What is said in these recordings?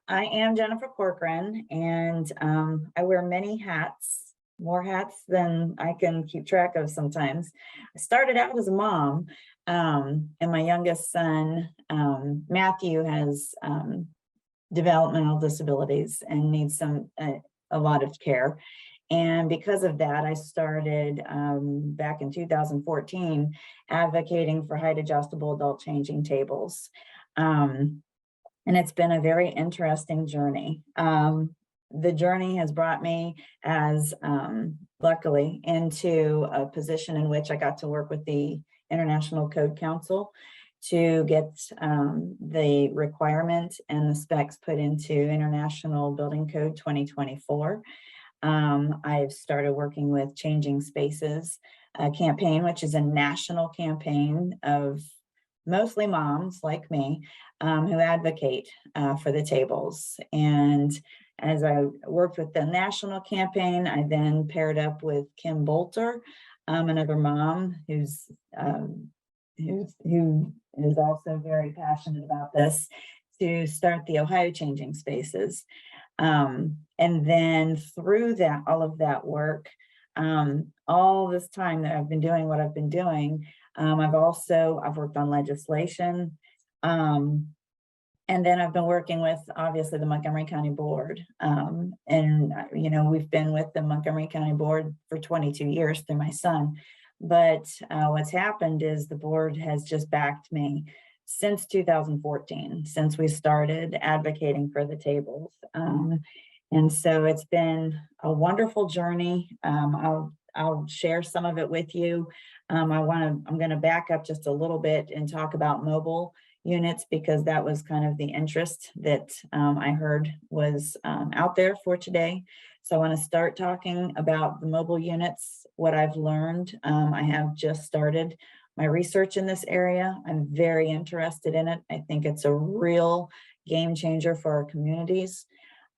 I am Jennifer Corcoran, and I wear many hats, more hats than I can keep track of sometimes. I started out as a mom, and my youngest son, Matthew, has developmental disabilities and needs a lot of care. And because of that, I started back in 2014 advocating for height adjustable adult changing tables. And it's been a very interesting journey. The journey has brought me, as luckily, into a position in which I got to work with the International Code Council to get the requirement and the specs put into International Building Code 2024. I've started working with Changing Spaces campaign, which is a national campaign of mostly moms like me who advocate for the tables. And as I worked with the national campaign, I then paired up with Kim Bolter, another mom who is also very passionate about this, to start the Ohio Changing Spaces. And then through that, all of that work, all this time that I've been doing what I've been doing, I've worked on legislation, and then I've been working with, obviously, the Montgomery County Board. And, we've been with the Montgomery County Board for 22 years through my son. But what's happened is the board has just backed me since 2014, since we started advocating for the tables. And so it's been a wonderful journey. I'll share some of it with you. I'm going to back up just a little bit and talk about mobile units, because that was kind of the interest that I heard was out there for today. So I want to start talking about the mobile units, what I've learned. I have just started my research in this area. I'm very interested in it. I think it's a real game changer for our communities.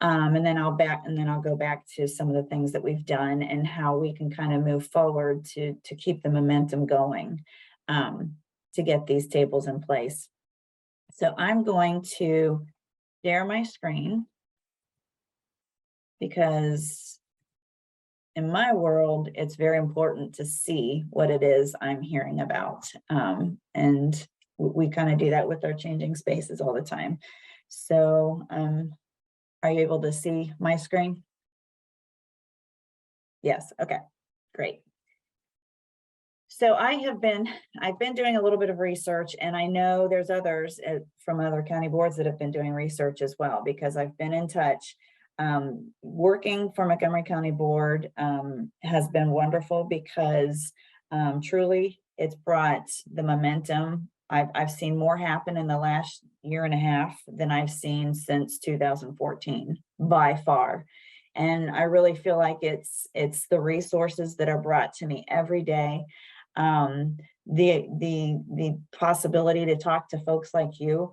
And then I'll go back to some of the things that we've done and how we can kind of move forward to keep the momentum going to get these tables in place. So I'm going to share my screen, because in my world, it's very important to see what it is I'm hearing about. And we kind of do that with our changing spaces all the time. So are you able to see my screen? Yes, okay, great. So I've been doing a little bit of research, and I know there's others from other county boards that have been doing research as well, because I've been in touch. Working for Montgomery County Board has been wonderful, because truly it's brought the momentum. I've seen more happen in the last year and a half than I've seen since 2014, by far. And I really feel like it's the resources that are brought to me every day. The possibility to talk to folks like you.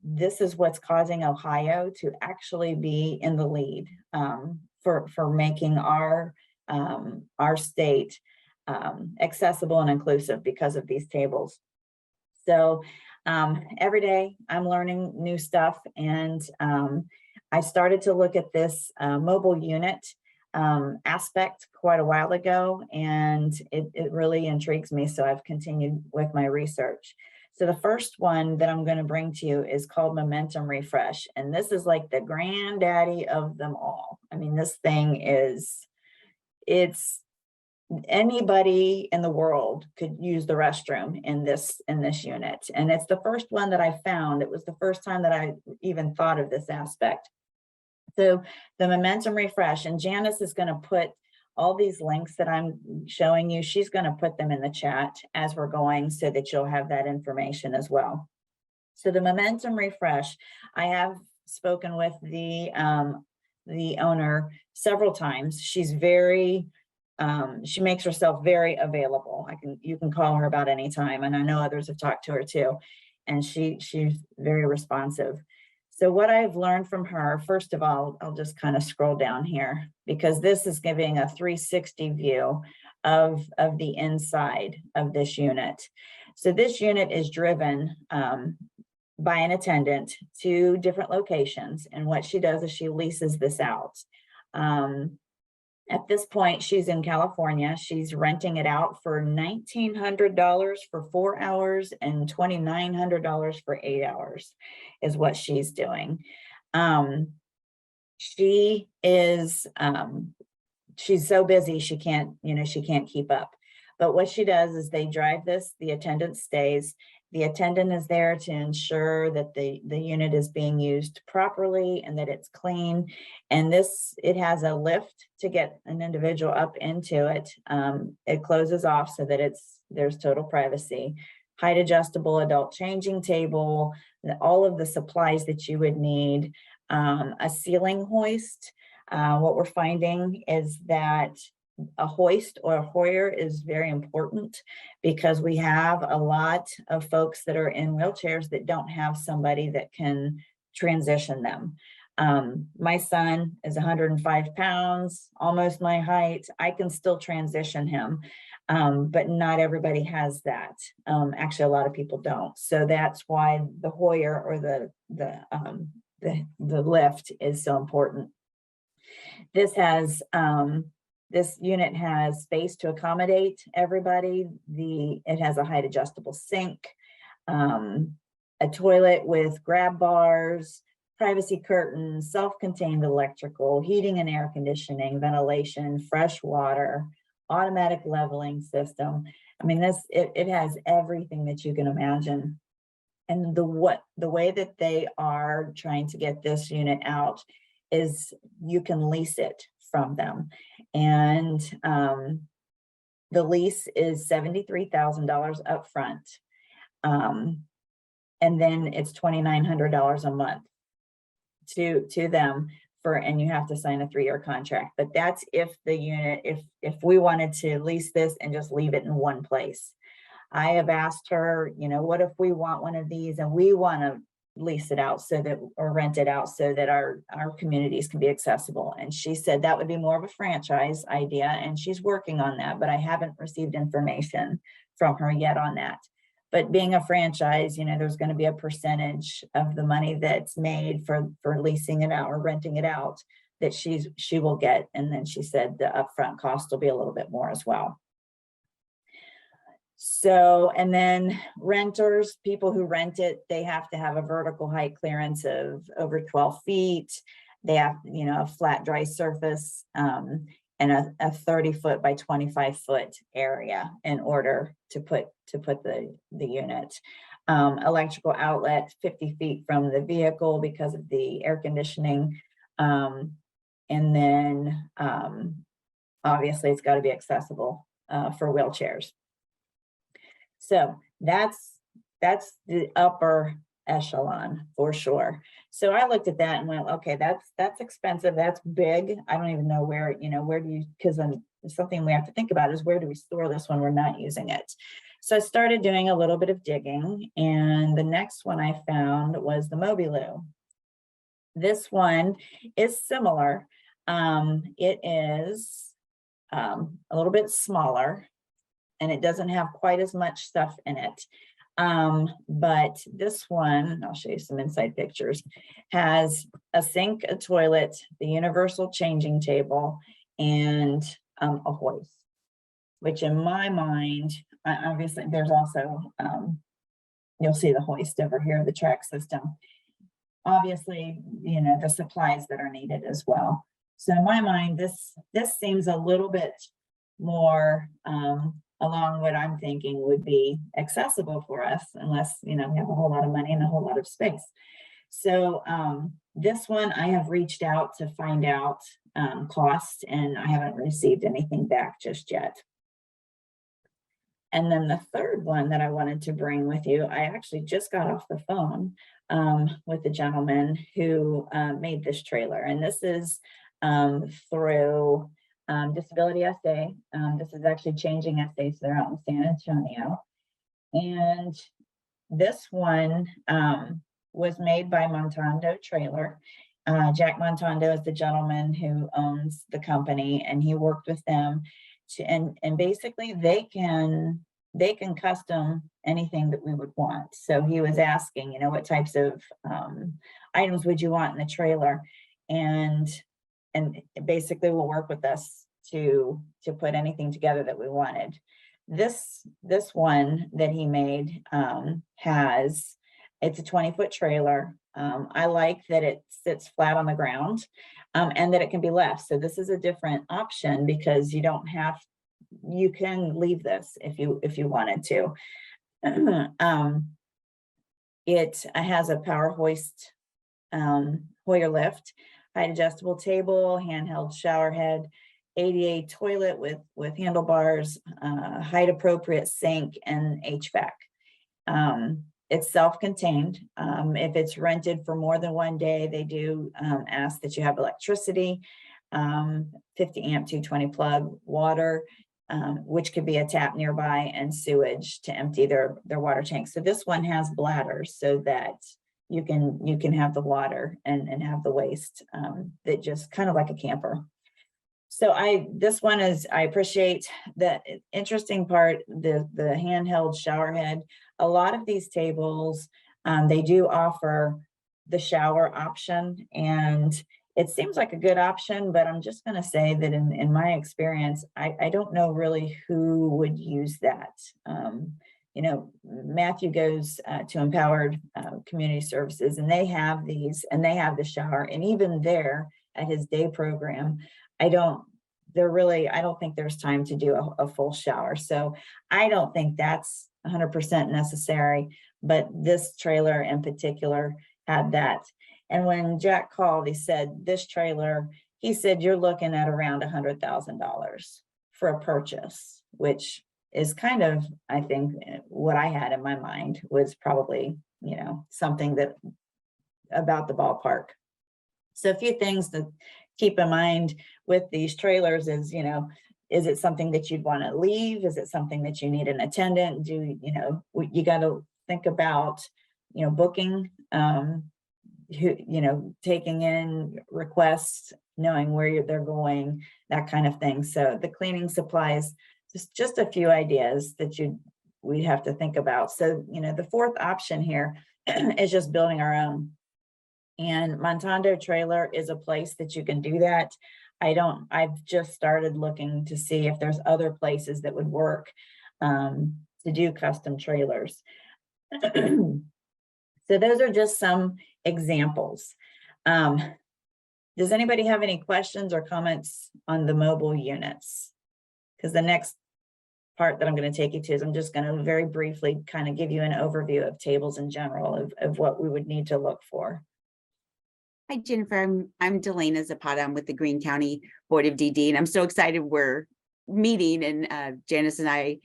This is what's causing Ohio to actually be in the lead for making our state accessible and inclusive because of these tables. So every day I'm learning new stuff, and I started to look at this mobile unit aspect quite a while ago, and it really intrigues me. So I've continued with my research. So the first one that I'm going to bring to you is called Momentum Refresh. And this is like the granddaddy of them all. I mean, this thing it's anybody in the world could use the restroom in this unit. And it's the first one that I found. It was the first time that I even thought of this aspect. So the Momentum Refresh, and Janice is going to put all these links that I'm showing you, she's going to put them in the chat as we're going, so that you'll have that information as well. So the Momentum Refresh, I have spoken with the owner several times. She's very, she makes herself very available. You can call her about any time, and I know others have talked to her too, and she's very responsive. So what I've learned from her, first of all, I'll just kind of scroll down here, because this is giving a 360 view of the inside of this unit. So this unit is driven by an attendant to different locations. And what she does is she leases this out. At this point, she's in California. She's renting it out for $1,900 for 4 hours and $2,900 for 8 hours is what she's doing. She is, she's so busy, she can't keep up. But what she does is they drive this, the attendant stays. The attendant is there to ensure that the unit is being used properly and that it's clean. And it has a lift to get an individual up into it. It closes off so that there's total privacy. Height adjustable adult changing table, all of the supplies that you would need, a ceiling hoist. What we're finding is that a hoist or a hoyer is very important because we have a lot of folks that are in wheelchairs that don't have somebody that can transition them. My son is 105 pounds, almost my height. I can still transition him, but not everybody has that. Actually, a lot of people don't. So that's why the hoyer or the lift is so important. This unit has space to accommodate everybody. It has a height adjustable sink, a toilet with grab bars, privacy curtains, self-contained electrical, heating and air conditioning, ventilation, fresh water, automatic leveling system. I mean, it has everything that you can imagine. And the way that they are trying to get this unit out is you can lease it from them. And the lease is $73,000 up front. And then it's $2,900 a month to them and you have to sign a 3-year contract. But that's if the unit, if we wanted to lease this and just leave it in one place. I have asked her, what if we want one of these and we want to lease it out or rent it out so that our communities can be accessible. And she said that would be more of a franchise idea, and she's working on that, but I haven't received information from her yet on that. But being a franchise, there's going to be a percentage of the money that's made for leasing it out or renting it out that she will get. And then she said the upfront cost will be a little bit more as well. So, and then renters, people who rent it, they have to have a vertical height clearance of over 12 feet. They have, a flat dry surface and a 30-foot by 25-foot area in order to put the unit. Electrical outlet 50 feet from the vehicle because of the air conditioning. And then obviously it's got to be accessible for wheelchairs. So that's the upper echelon for sure. So I looked at that and went, okay, that's expensive. That's big. I don't even know where do you, because something we have to think about is where do we store this when we're not using it? So I started doing a little bit of digging, and the next one I found was the Mobiloo. This one is similar. It is a little bit smaller, and it doesn't have quite as much stuff in it. But this one, I'll show you some inside pictures, has a sink, a toilet, the universal changing table, and a hoist, which in my mind, obviously there's also, you'll see the hoist over here, the track system. Obviously, the supplies that are needed as well. So in my mind, this seems a little bit more along what I'm thinking would be accessible for us, unless, we have a whole lot of money and a whole lot of space. So this one, I have reached out to find out cost, and I haven't received anything back just yet. And then the third one that I wanted to bring with you, I actually just got off the phone with the gentleman who made this trailer. And this is through Disability SA. This is actually Changing SA, so they're out in San Antonio. And this one was made by Montando Trailer. Jack Montando is the gentleman who owns the company, and he worked with them and basically they can they can custom anything that we would want. So he was asking, what types of items would you want in the trailer? And basically will work with us to put anything together that we wanted. This one that he made it's a 20-foot trailer. I like that it sits flat on the ground and that it can be left. So this is a different option because you can leave this if you wanted to. It has a power hoist, Hoyer lift, height adjustable table, handheld shower head, ADA toilet with handlebars, height appropriate sink, and HVAC. It's self-contained. If it's rented for more than one day, they do ask that you have electricity, 50 amp 220 plug, water, which could be a tap nearby, and sewage to empty their water tank. So this one has bladders so that you can have the water and have the waste that just kind of like a camper. So this one is, I appreciate the interesting part, the handheld shower head. A lot of these tables, they do offer the shower option, and it seems like a good option, but I'm just going to say that in my experience, I don't know really who would use that. Matthew goes to Empowered Community Services, and they have these, and they have the shower, and even there at his day program, I don't think there's time to do a full shower. So I don't think that's 100% necessary, but this trailer in particular had that. And when Jack called, he said, this trailer, he said, you're looking at around $100,000 for a purchase, which is kind of, I think, what I had in my mind was probably, something that about the ballpark. So a few things to keep in mind with these trailers is, is it something that you'd want to leave? Is it something that you need an attendant? You got to think about, booking, taking in requests, knowing where they're going, that kind of thing. So the cleaning supplies, just a few ideas that we'd have to think about. So, the fourth option here is just building our own. And Montando Trailer is a place that you can do that. I've just started looking to see if there's other places that would work to do custom trailers. So those are just some examples. Does anybody have any questions or comments on the mobile units? Because the next part that I'm going to take you to is I'm just going to very briefly kind of give you an overview of tables in general of what we would need to look for. Hi, Jennifer. I'm Delana Zapata. I'm with the Greene County Board of DD, and I'm so excited we're meeting, and Janice and I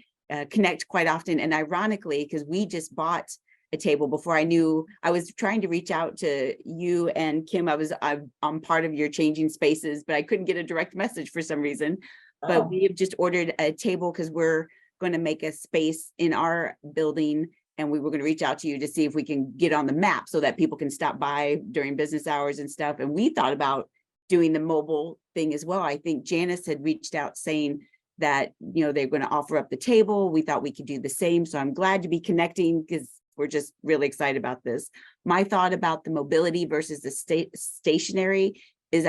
connect quite often. And ironically, because we just bought a table before I knew, I was trying to reach out to you and Kim. I'm part of your Changing Spaces, but I couldn't get a direct message for some reason. Oh. But we have just ordered a table because we're going to make a space in our building, and we were going to reach out to you to see if we can get on the map so that people can stop by during business hours and stuff. And we thought about doing the mobile thing as well. I think Janice had reached out saying that, they're going to offer up the table. We thought we could do the same. So I'm glad to be connecting because we're just really excited about this. My thought about the mobility versus the stationary is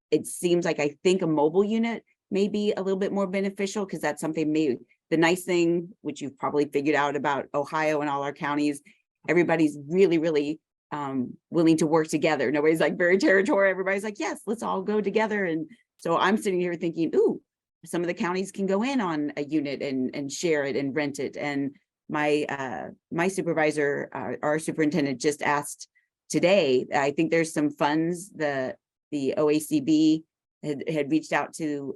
it seems like I think a mobile unit may be a little bit more beneficial because that's something maybe. The nice thing, which you've probably figured out about Ohio and all our counties, everybody's really, really willing to work together. Nobody's like very territorial. Everybody's like, yes, let's all go together. And so I'm sitting here thinking, ooh, some of the counties can go in on a unit and share it and rent it. And my supervisor, our superintendent, just asked today, I think there's some funds, the OACB had reached out to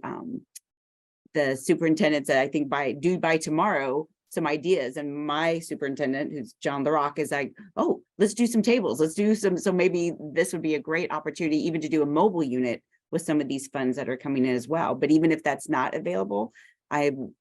the superintendents that I think by tomorrow, some ideas. And my superintendent, who's John LaRock, is like, oh, let's do some tables. Let's do some. So maybe this would be a great opportunity even to do a mobile unit with some of these funds that are coming in as well. But even if that's not available, I'm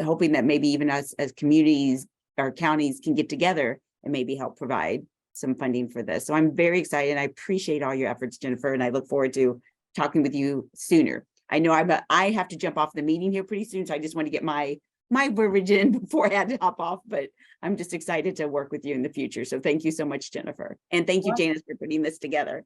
hoping that maybe even us as communities or counties can get together and maybe help provide some funding for this. So I'm very excited, and I appreciate all your efforts, Jennifer, and I look forward to talking with you sooner. I know I have to jump off the meeting here pretty soon, so I just want to get my my verbiage in before I had to hop off, but I'm just excited to work with you in the future. So thank you so much, Jennifer. And thank you, Janice, for putting this together.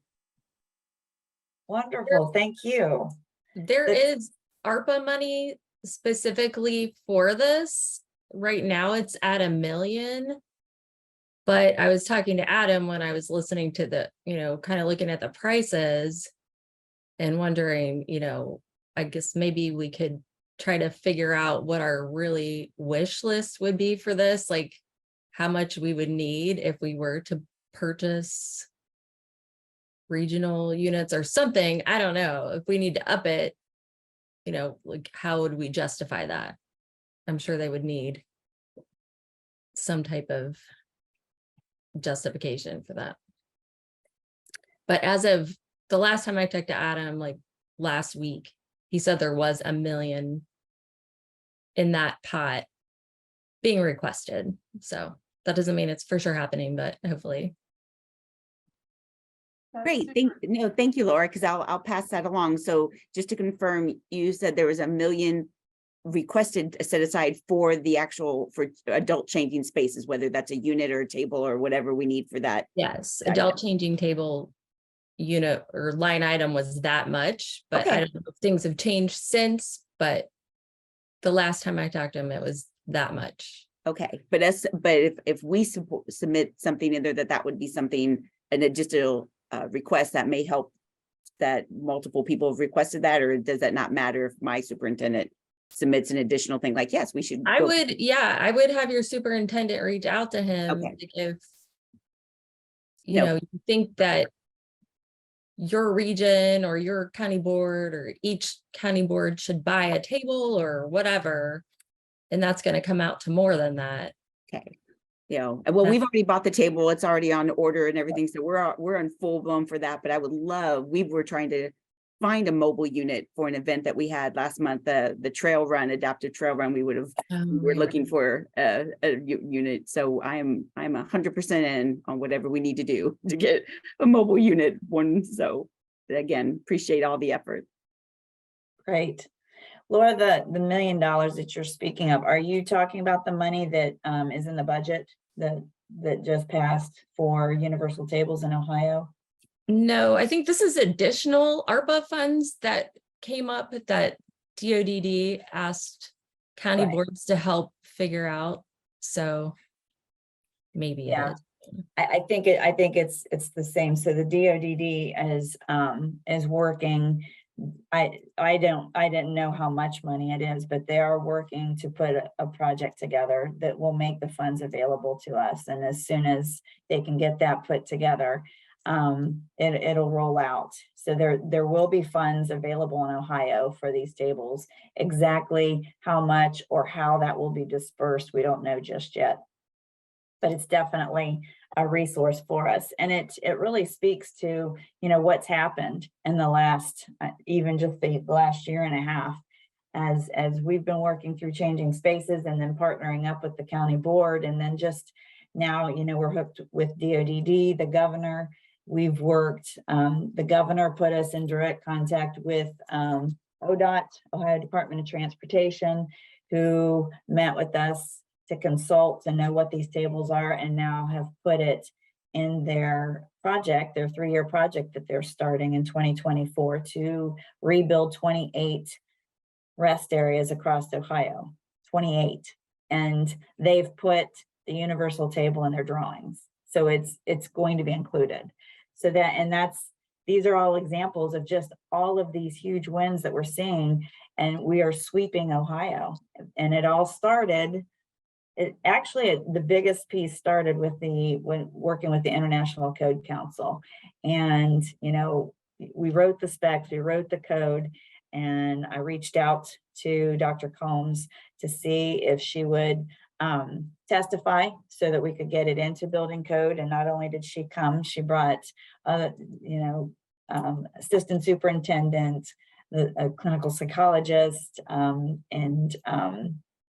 Wonderful, thank you. There is ARPA money specifically for this. Right now it's at $1 million. But I was talking to Adam when I was listening to the, kind of looking at the prices and wondering, I guess maybe we could try to figure out what our really wish list would be for this, like how much we would need if we were to purchase regional units or something. I don't know if we need to up it, like how would we justify that? I'm sure they would need some type of justification for that. But as of the last time I talked to Adam, like last week, he said there was $1 million in that pot being requested. So that doesn't mean it's for sure happening, but hopefully. Great, thank you, Laura, because I'll pass that along. So just to confirm, you said there was $1 million requested set aside for the for adult changing spaces, whether that's a unit or a table or whatever we need for that. Yes, adult changing table unit or line item was that much, but I don't know if things have changed since, but the last time I talked to him, it was that much. Okay, but if we submit something in there, that would be something, an additional request that may help, that multiple people have requested that, or does that not matter if my superintendent submits an additional thing like, yes, we should. I would have your superintendent reach out to him if you think that your region or your county board or each county board should buy a table or whatever, and that's going to come out to more than that. Okay. Well, we've already bought the table. It's already on order and everything. So we're on full blown for that. But I would love, we were trying to find a mobile unit for an event that we had last month, the trail run, adaptive trail run. We were looking for a unit. So I'm 100% in on whatever we need to do to get a mobile unit one. So again, appreciate all the effort. Great. Laura, the $1 million that you're speaking of, are you talking about the money that is in the budget that just passed for universal tables in Ohio? No, I think this is additional ARPA funds that came up that DODD asked county boards to help figure out. So maybe it is. I think it's the same. So the DODD is working. I didn't know how much money it is, but they are working to put a project together that will make the funds available to us. And as soon as they can get that put together, it'll roll out. So there will be funds available in Ohio for these tables. Exactly how much or how that will be dispersed, we don't know just yet, but it's definitely a resource for us. And it really speaks to, what's happened in the last, even just the last year and a half, as we've been working through changing spaces and then partnering up with the county board. And then just now, we're hooked with DODD, the governor. We've worked, the governor put us in direct contact with ODOT, Ohio Department of Transportation, who met with us to consult to know what these tables are, and now have put it in their project, their 3-year project that they're starting in 2024 to rebuild 28 rest areas across Ohio, 28. And they've put the universal table in their drawings. So it's going to be included. So these are all examples of just all of these huge wins that we're seeing, and we are sweeping Ohio. And it all started, the biggest piece started when working with the International Code Council. And, we wrote the specs, we wrote the code, and I reached out to Dr. Combs to see if she would testify so that we could get it into building code. And not only did she come, she brought, assistant superintendent, a clinical psychologist, and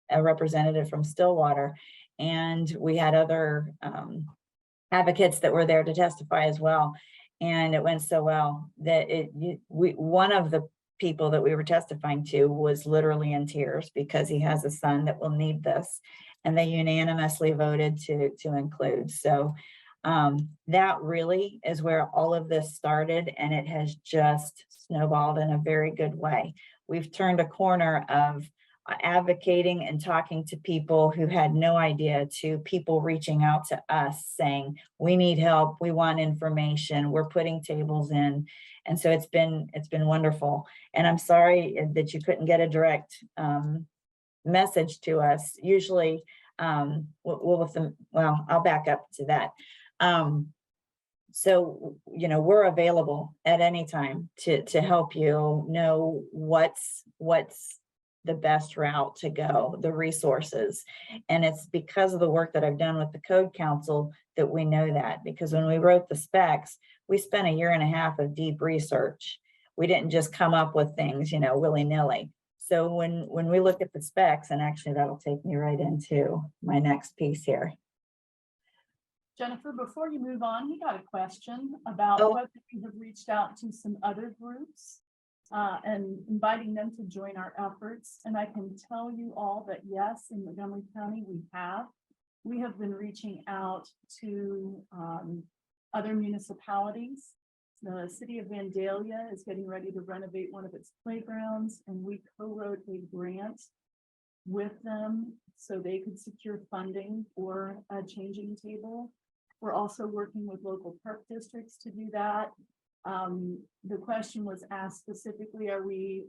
a representative from Stillwater. And we had other advocates that were there to testify as well. And it went so well that one of the people that we were testifying to was literally in tears because he has a son that will need this, and they unanimously voted to include. So that really is where all of this started, and it has just snowballed in a very good way. We've turned a corner of advocating and talking to people who had no idea, to people reaching out to us saying, we need help, we want information, we're putting tables in. And so it's been wonderful. And I'm sorry that you couldn't get a direct message to us. Usually, I'll back up to that. So, you know, we're available at any time to help you know what's the best route to go, the resources. And it's because of the work that I've done with the Code Council that we know that, because when we wrote the specs, we spent 1.5 years of deep research. We didn't just come up with things, you know, willy-nilly. So when we look at the specs, and actually that'll take me right into my next piece here. Jennifer, before you move on, we got a question about whether we have reached out to some other groups and inviting them to join our efforts. And I can tell you all that yes, in Montgomery County, we have been reaching out to other municipalities. The city of Vandalia is getting ready to renovate one of its playgrounds, and we co-wrote a grant with them so they could secure funding for a changing table. We're also working with local park districts to do that. The question was asked specifically, are we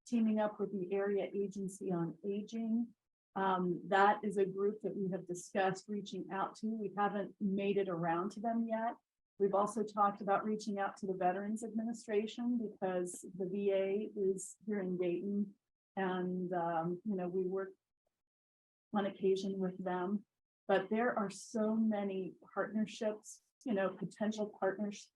teaming up with the Area Agency on Aging? That is a group that we have discussed reaching out to. We haven't made it around to them yet. We've also talked about reaching out to the Veterans Administration because the VA is here in Dayton, and you know, we work on occasion with them. But there are so many partnerships, you know, potential partners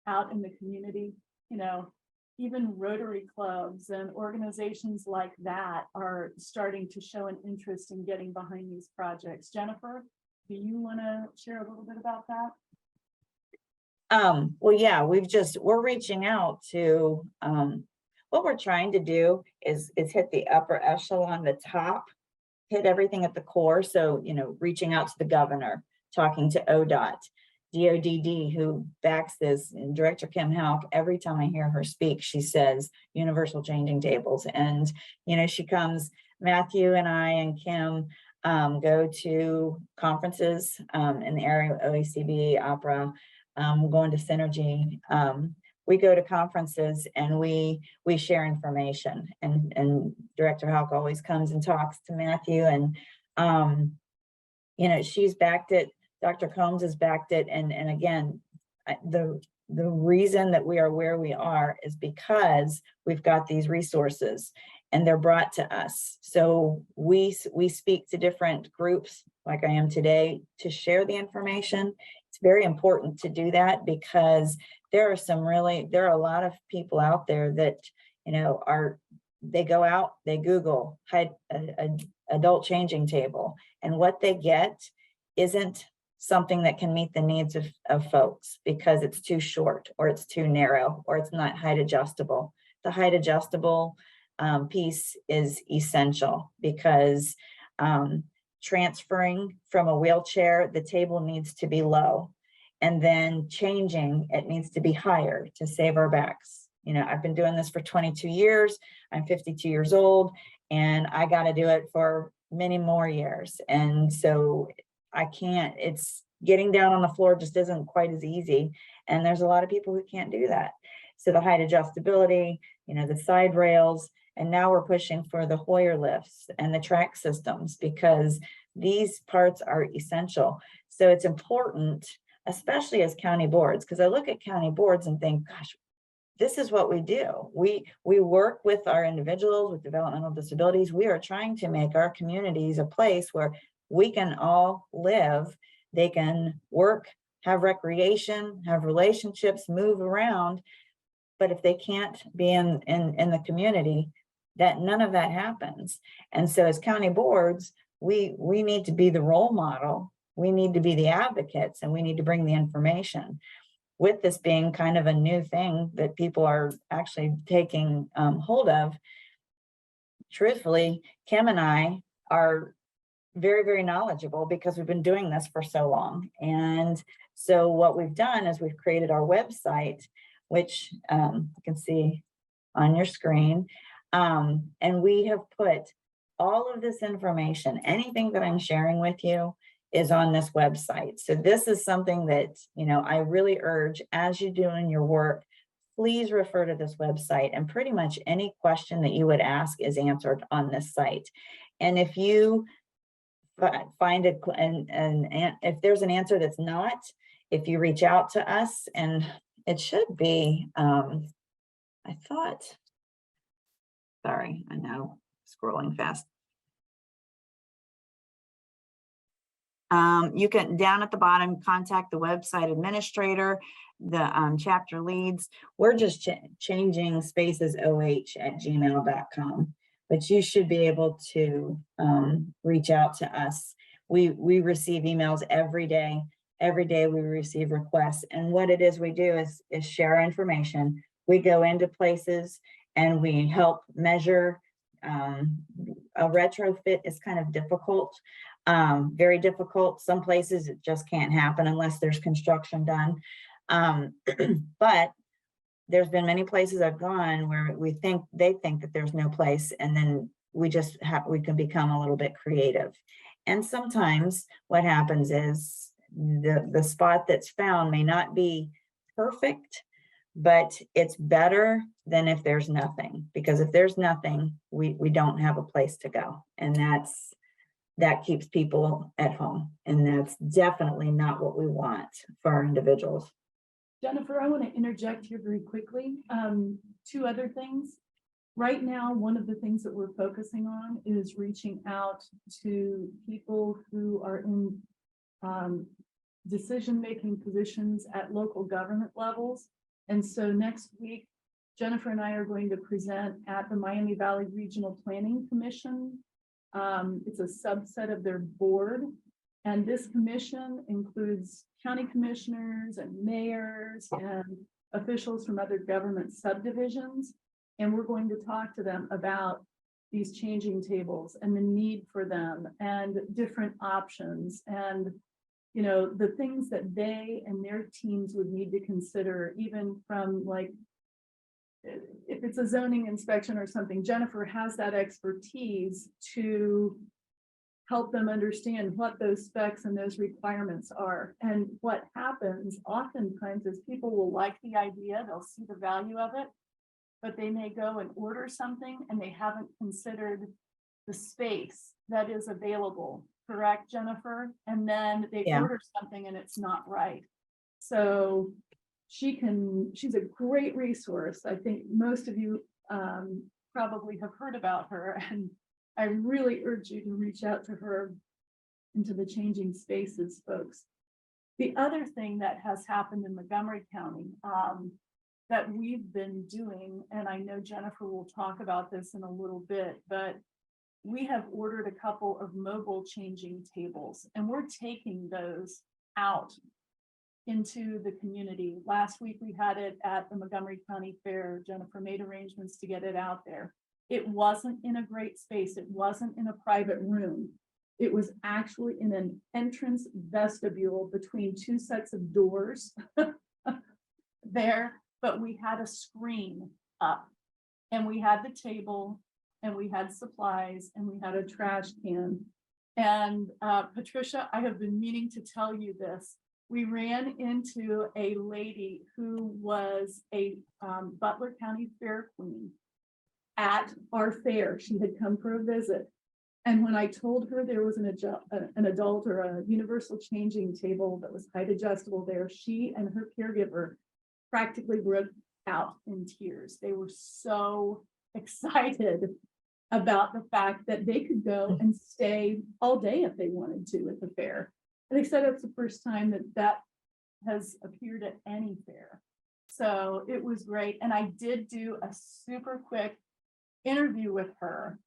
out in the community. You know, even Rotary clubs and organizations like that are starting to show an interest in getting behind these projects. Jennifer, do you want to share a little bit about that? Well, yeah, we're reaching out to, what we're trying to do is hit the upper echelon, the top, hit everything at the core. So, you know, reaching out to the governor, talking to ODOT, DODD, who backs this, and Director Kim Houck. Every time I hear her speak, she says universal changing tables. And, you know, she comes, Matthew and I and Kim go to conferences in the area, OACB, Opera, going to Synergy. We go to conferences and we share information, and Director Houck always comes and talks to Matthew, and you know, she's backed it. Dr. Combs has backed it, and again, the reason that we are where we are is because we've got these resources and they're brought to us. So we speak to different groups like I am today to share the information. It's very important to do that because there are a lot of people out there that, you know, they go out, they Google adult changing table, and what they get isn't something that can meet the needs of folks because it's too short or it's too narrow or it's not height adjustable. The height adjustable piece is essential because transferring from a wheelchair, the table needs to be low, and then changing, it needs to be higher to save our backs. You know, I've been doing this for 22 years. I'm 52 years old, and I got to do it for many more years. And so I can't, it's getting down on the floor just isn't quite as easy. And there's a lot of people who can't do that. So the height adjustability, you know, the side rails, and now we're pushing for the Hoyer lifts and the track systems because these parts are essential. So it's important, especially as county boards, because I look at county boards and think, gosh, this is what we do. We work with our individuals with developmental disabilities. We are trying to make our communities a place where we can all live. They can work, have recreation, have relationships, move around. But if they can't be in the community, that none of that happens. And so as county boards, we need to be the role model. We need to be the advocates, and we need to bring the information. with this being kind of a new thing that people are actually taking hold of, truthfully, Kim and I are very, very knowledgeable because we've been doing this for so long. And so what we've done is we've created our website, which you can see on your screen. And we have put all of this information, anything that I'm sharing with you is on this website. So this is something that, you know, I really urge as you're doing your work, please refer to this website, and pretty much any question that you would ask is answered on this site. And if you find it, and if there's an answer that's not, if you reach out to us, and it should be, I thought, sorry, I know, scrolling fast. You can, down at the bottom, contact the website administrator, the chapter leads. We're just changing spaces oh@gmail.com, but you should be able to reach out to us. We receive emails every day. Every day we receive requests, and what it is we do is share information. We go into places and we help measure. A retrofit is kind of difficult. Very difficult. Some places it just can't happen unless there's construction done. But there's been many places I've gone where they think that there's no place, and then we can become a little bit creative. And sometimes what happens is the spot that's found may not be perfect, but it's better than if there's nothing, because if there's nothing, we don't have a place to go, and that keeps people at home, and that's definitely not what we want for our individuals. Jennifer, I want to interject here very quickly. Two other things. Right now, one of the things that we're focusing on is reaching out to people who are in decision-making positions at local government levels. And so next week, Jennifer and I are going to present at the Miami Valley Regional Planning Commission. It's a subset of their board. And this commission includes county commissioners and mayors and officials from other government subdivisions. And we're going to talk to them about these changing tables and the need for them and different options, and you know, the things that they and their teams would need to consider, even from like, if it's a zoning inspection or something. Jennifer has that expertise to help them understand what those specs and those requirements are. And what happens oftentimes is people will like the idea, they'll see the value of it, but they may go and order something and they haven't considered the space that is available. Correct, Jennifer? And then they order something and it's not right. So she's a great resource. I think most of you probably have heard about her, and I really urge you to reach out to her and to the Changing Spaces folks. The other thing that has happened in Montgomery County that we've been doing, and I know Jennifer will talk about this in a little bit, but we have ordered a couple of mobile changing tables, and we're taking those out into the community. Last week we had it at the Montgomery County Fair. Jennifer made arrangements to get it out there. It wasn't in a great space. It wasn't in a private room. It was actually in an entrance vestibule between two sets of doors there, but we had a screen up, and we had the table, and we had supplies, and we had a trash can. And Patricia, I have been meaning to tell you this. We ran into a lady who was a Butler County Fair Queen at our fair. She had come for a visit. And when I told her there was an adult or a universal changing table that was height adjustable there, she and her caregiver practically broke out in tears. They were so excited about the fact that they could go and stay all day if they wanted to at the fair. And they said it's the first time that has appeared at any fair. So it was great. And I did do a super quick interview with her,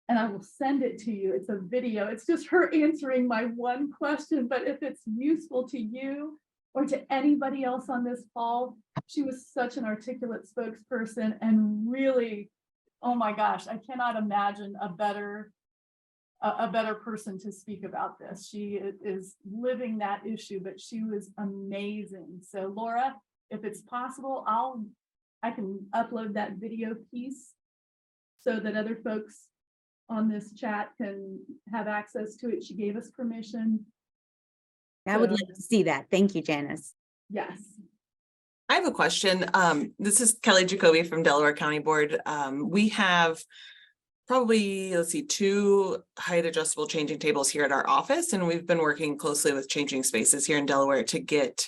and I will send it to you. It's a video. It's just her answering my one question, but if it's useful to you, or to anybody else on this call. She was such an articulate spokesperson and really, oh my gosh, I cannot imagine a better person to speak about this. She is living that issue, but she was amazing. So Laura, if it's possible, I can upload that video piece so that other folks on this chat can have access to it. She gave us permission. I would like to see that. Thank you, Janice. Yes. I have a question. This is Kelly Jacoby from Delaware County Board. We have probably, let's see, 2 height adjustable changing tables here at our office, and we've been working closely with Changing Spaces here in Delaware to get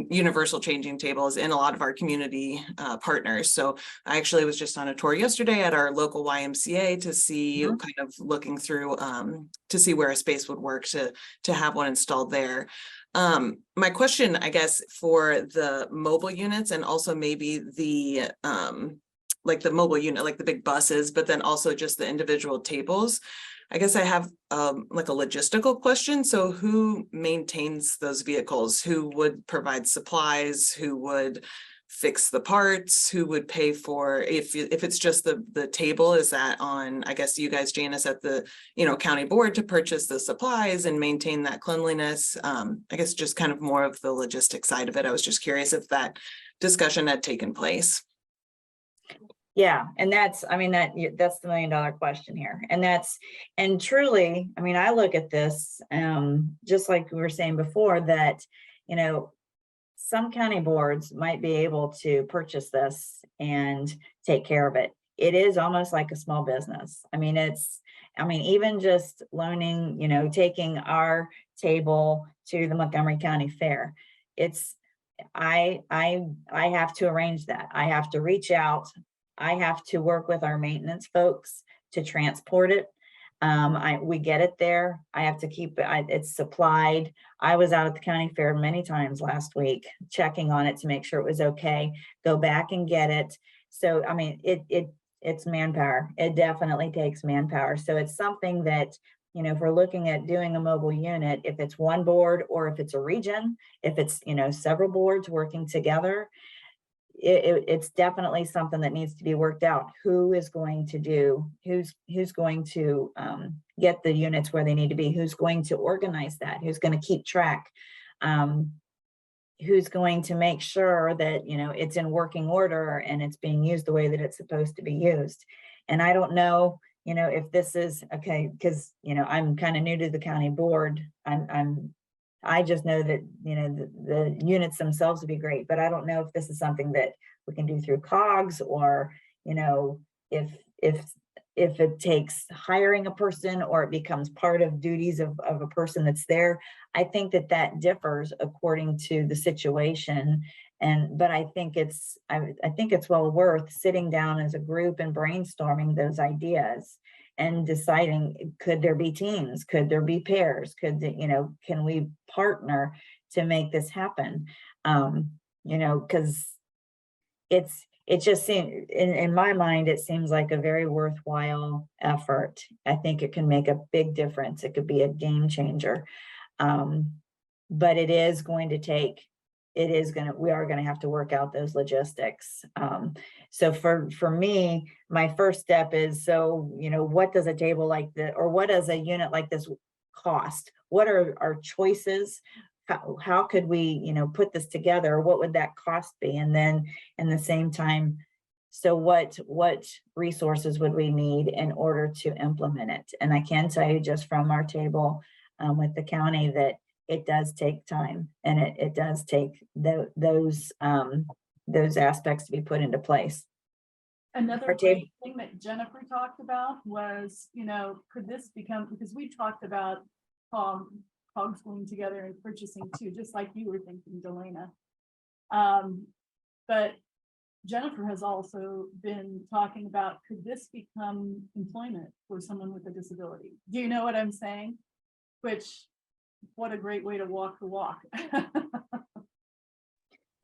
universal changing tables in a lot of our community partners. So I actually was just on a tour yesterday at our local YMCA to see, kind of looking through to see where a space would work to have one installed there. My question, I guess, for the mobile units and also maybe the like the mobile unit, like the big buses, but then also just the individual tables. I guess I have like a logistical question. So who maintains those vehicles? Who would provide supplies? Who would fix the parts? Who would pay for, if it's just the table, is that on, I guess, you guys, Janice, at the county board to purchase the supplies and maintain that cleanliness? I guess just kind of more of the logistic side of it. I was just curious if that discussion had taken place. Yeah, and that's, I mean, that's the $1 million question here. And truly, I mean, I look at this, just like we were saying before, that, some county boards might be able to purchase this and take care of it. It is almost like a small business. I mean, even just loaning, taking our table to the Montgomery County Fair, I have to arrange that. I have to reach out. I have to work with our maintenance folks to transport it. We get it there. I have to keep it's supplied. I was out at the county fair many times last week, checking on it to make sure it was okay, go back and get it. So, I mean, it's manpower. It definitely takes manpower. So it's something that, if we're looking at doing a mobile unit, if it's one board or if it's a region, if it's, several boards working together, it's definitely something that needs to be worked out. Who is going to who's going to get the units where they need to be? Who's going to organize that? Who's going to keep track? Who's going to make sure that, it's in working order and it's being used the way that it's supposed to be used? And I don't know, if this is okay, because, I'm kind of new to the county board. I just know that, the units themselves would be great, but I don't know if this is something that we can do through COGS or, if it takes hiring a person or it becomes part of duties of a person that's there. I think that differs according to the situation. But I think it's well worth sitting down as a group and brainstorming those ideas and deciding, could there be teams? Could there be pairs? Can we partner to make this happen? Because it just seems, in my mind, it seems like a very worthwhile effort. I think it can make a big difference. It could be a game changer. But we are going to have to work out those logistics. So for me, my first step is, what does a table like this, or what does a unit like this cost? What are our choices? How could we, put this together? What would that cost be? And then in the same time, so what resources would we need in order to implement it? And I can tell you just from our table with the county that it does take time, and it does take those aspects to be put into place. Another great thing that Jennifer talked about was, could this become, because we talked about COGS going together and purchasing too, just like you were thinking, Delana. But Jennifer has also been talking about, could this become employment for someone with a disability? Do you know what I'm saying? What a great way to walk the walk.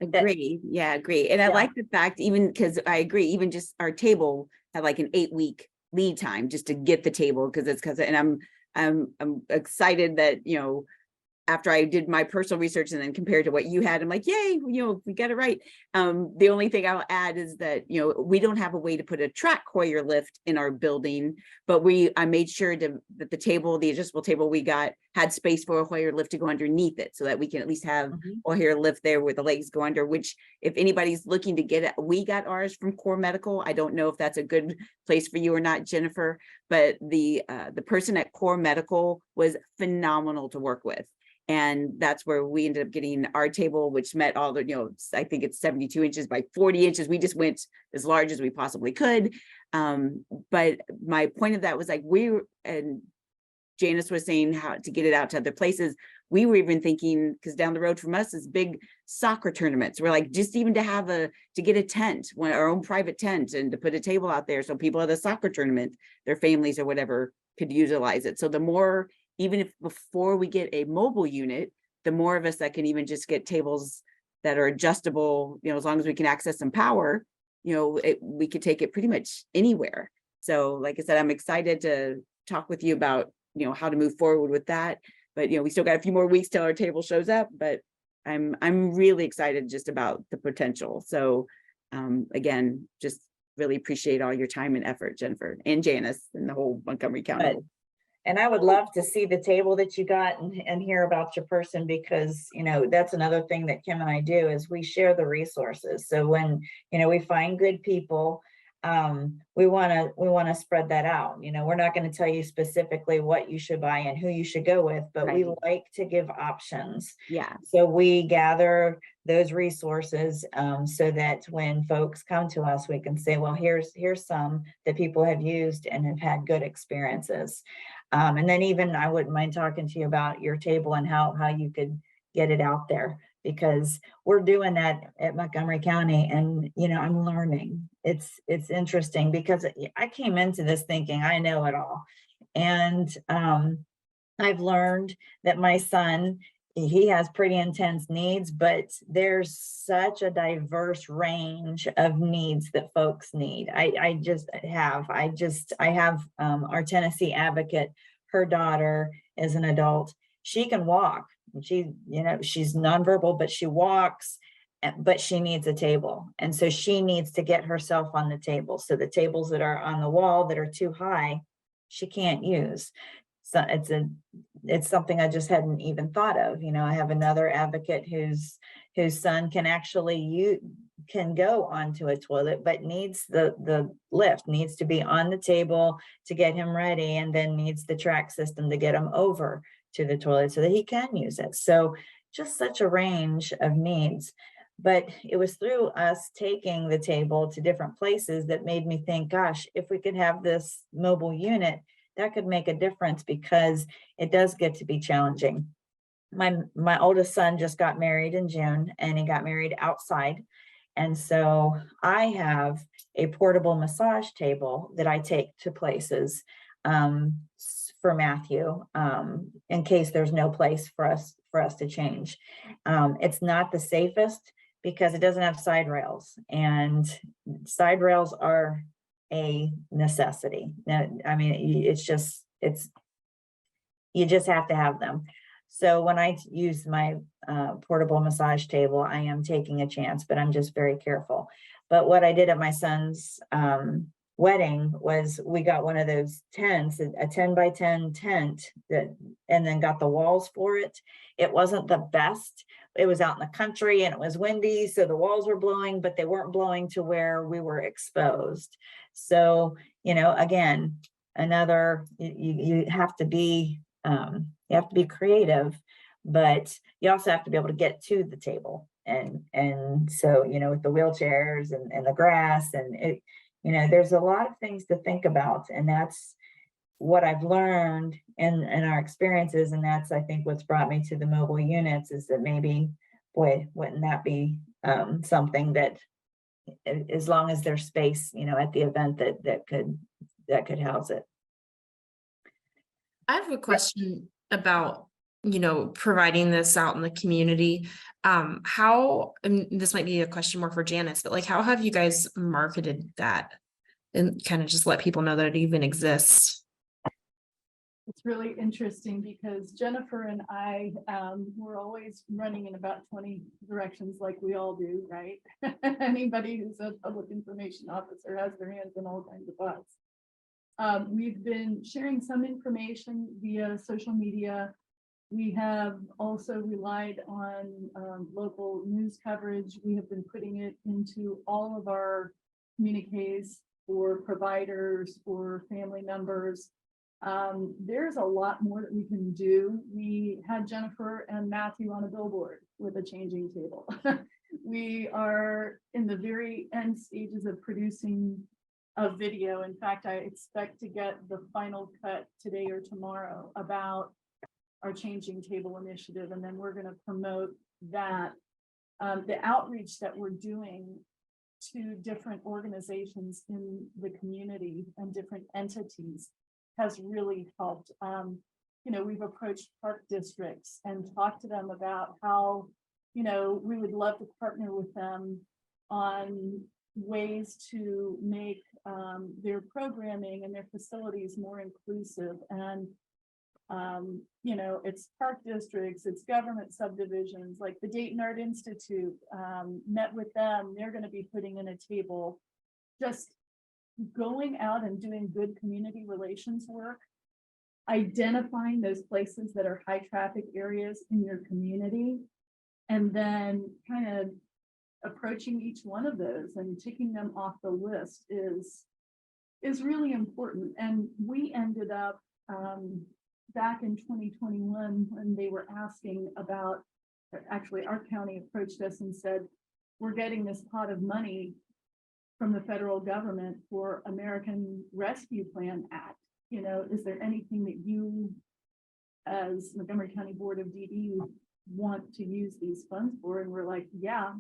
Agree. Yeah, agree. And I like the fact, even because I agree, even just our table had like an 8-week lead time just to get the table, and I'm excited that, after I did my personal research and then compared to what you had, I'm like, yay, we got it right. The only thing I'll add is that, we don't have a way to put a track Hoyer lift in our building, but I made sure that the adjustable table we got had space for a Hoyer lift to go underneath it so that we can at least have a Hoyer lift there where the legs go under, which if anybody's looking to get it, we got ours from Core Medical. I don't know if that's a good place for you or not, Jennifer, but the person at Core Medical was phenomenal to work with. And that's where we ended up getting our table, which met all the, I think it's 72 inches by 40 inches. We just went as large as we possibly could. But my point of that was like, and Janice was saying how to get it out to other places. We were even thinking, because down the road from us is big soccer tournaments. We're like, just even to get a tent, our own private tent, and to put a table out there so people at the soccer tournament, their families or whatever, could utilize it. So the more, even if before we get a mobile unit, the more of us that can even just get tables that are adjustable, as long as we can access some power, we could take it pretty much anywhere. So like I said, I'm excited to talk with you about, how to move forward with that. But, we still got a few more weeks till our table shows up, but I'm really excited just about the potential. So again, just really appreciate all your time and effort, Jennifer and Janice and the whole Montgomery County. Good. And I would love to see the table that you got and hear about your person, because, that's another thing that Kim and I do is we share the resources. So when, we find good people, we want to spread that out. We're not going to tell you specifically what you should buy and who you should go with, but we like to give options. Yeah. So we gather those resources so that when folks come to us, we can say, well, here's some that people have used and have had good experiences. And then even I wouldn't mind talking to you about your table and how you could get it out there, because we're doing that at Montgomery County. And, I'm learning. It's interesting because I came into this thinking I know it all. And I've learned that my son, he has pretty intense needs, but there's such a diverse range of needs that folks need. I have our Tennessee advocate, her daughter is an adult. She can walk. She's nonverbal, but she walks, but she needs a table. And so she needs to get herself on the table. So the tables that are on the wall that are too high, she can't use. So it's something I just hadn't even thought of. I have another advocate whose son can actually can go onto a toilet, but needs the lift, needs to be on the table to get him ready, and then needs the track system to get him over to the toilet so that he can use it. So just such a range of needs. But it was through us taking the table to different places that made me think, gosh, if we could have this mobile unit, that could make a difference, because it does get to be challenging. My oldest son just got married in June, and he got married outside. And so I have a portable massage table that I take to places for Matthew, in case there's no place for us to change. It's not the safest because it doesn't have side rails, and side rails are a necessity. Now, I mean, you just have to have them. So when I use my portable massage table, I am taking a chance, but I'm just very careful. But what I did at my son's wedding was we got one of those tents, a 10 by 10 tent, and then got the walls for it. It wasn't the best. It was out in the country and it was windy, so the walls were blowing, but they weren't blowing to where we were exposed. So, again, you have to be creative, but you also have to be able to get to the table. And so, with the wheelchairs and the grass and it, there's a lot of things to think about, and that's what I've learned in our experiences. And that's, I think, what's brought me to the mobile units, is that maybe, boy, wouldn't that be something that, as long as there's space, at the event that could house it. I have a question about, providing this out in the community. How, and this might be a question more for Janice, but how have you guys marketed that and kind of just let people know that it even exists? It's really interesting because Jennifer and I, we're always running in about 20 directions like we all do, right? Anybody who's a public information officer has their hands in all kinds of pots. We've been sharing some information via social media. We have also relied on local news coverage. We have been putting it into all of our communiques for providers or family members. There's a lot more that we can do. We had Jennifer and Matthew on a billboard with a changing table. We are in the very end stages of producing a video. In fact, I expect to get the final cut today or tomorrow about our changing table initiative, and then we're going to promote that. The outreach that we're doing to different organizations in the community and different entities has really helped. You know, we've approached park districts and talked to them about how, you know, we would love to partner with them on ways to make their programming and their facilities more inclusive. And you know, it's park districts, it's government subdivisions, like the Dayton Art Institute, met with them. They're going to be putting in a table. Just going out and doing good community relations work, identifying those places that are high traffic areas in your community, and then kind of approaching each one of those and ticking them off the list is really important. And we ended up back in 2021 when they were asking about, actually our county approached us and said, we're getting this pot of money from the federal government for American Rescue Plan Act. You know, is there anything that you as Montgomery County Board of DD want to use these funds for? And we're like, yeah,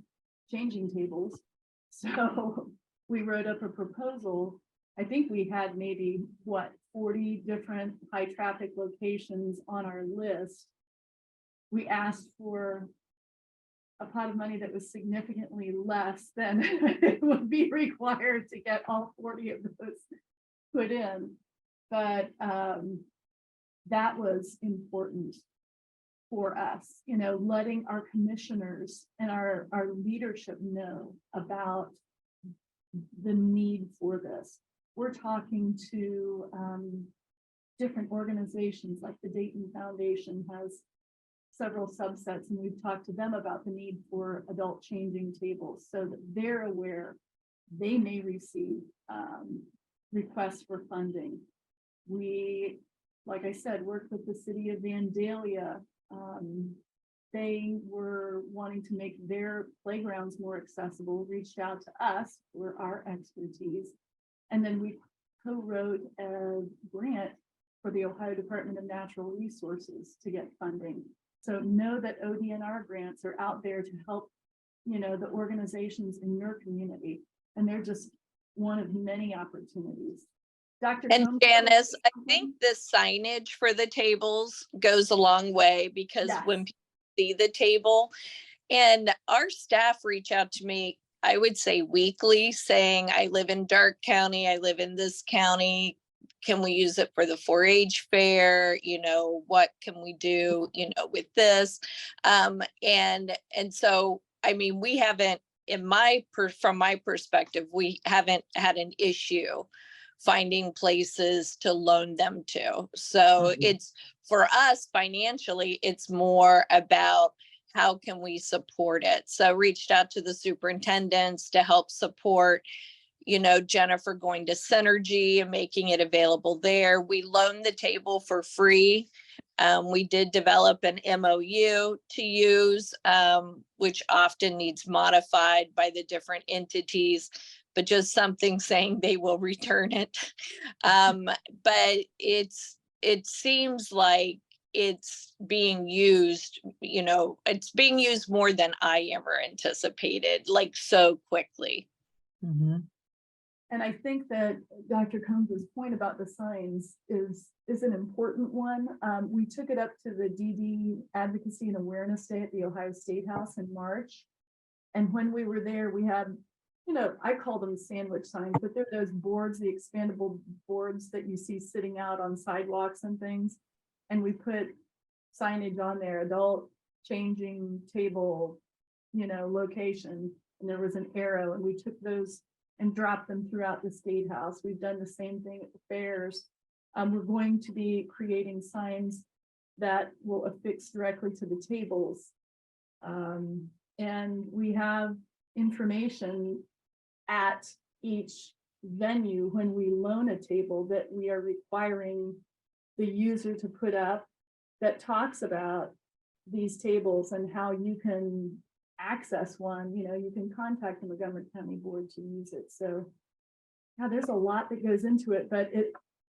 changing tables. So we wrote up a proposal. I think we had maybe 40 different high traffic locations on our list. We asked for a pot of money that was significantly less than it would be required to get all 40 of those put in. But that was important for us, you know, letting our commissioners and our leadership know about the need for this. We're talking to different organizations, like the Dayton Foundation has several subsets, and we've talked to them about the need for adult changing tables so that they're aware they may receive requests for funding. We, like I said, worked with the city of Vandalia. They were wanting to make their playgrounds more accessible, reached out to us for our expertise. And then we co-wrote a grant for the Ohio Department of Natural Resources to get funding. So know that ODNR grants are out there to help, you know, the organizations in your community. And they're just one of many opportunities. Dr. And Combs, Janice, I think the signage for the tables goes a long way, because Yes. when people see the table, and our staff reach out to me, I would say weekly, saying, I live in Dark County, I live in this county. Can we use it for the 4-H fair? You know, what can we do, you know, with this? And so, I mean, we haven't, from my perspective, we haven't had an issue finding places to loan them to. So it's, for us financially, it's more about how can we support it? So reached out to the superintendents to help support, you know, Jennifer going to Synergy and making it available there. We loaned the table for free. We did develop an MOU to use, which often needs modified by the different entities, but just something saying they will return it. But it seems like it's being used, you know, it's being used more than I ever anticipated, like so quickly. Mhm. And I think that Dr. Combs' point about the signs is an important one. We took it up to the DD Advocacy and Awareness Day at the Ohio State House in March. And when we were there, we had I call them sandwich signs, but they're those boards, the expandable boards that you see sitting out on sidewalks and things. And we put signage on there, adult changing table, location. And there was an arrow, and we took those and dropped them throughout the State House. We've done the same thing at the fairs. We're going to be creating signs that will affix directly to the tables. And we have information at each venue when we loan a table that we are requiring the user to put up that talks about these tables and how you can access one. You can contact the Montgomery County Board to use it. So yeah, there's a lot that goes into it, but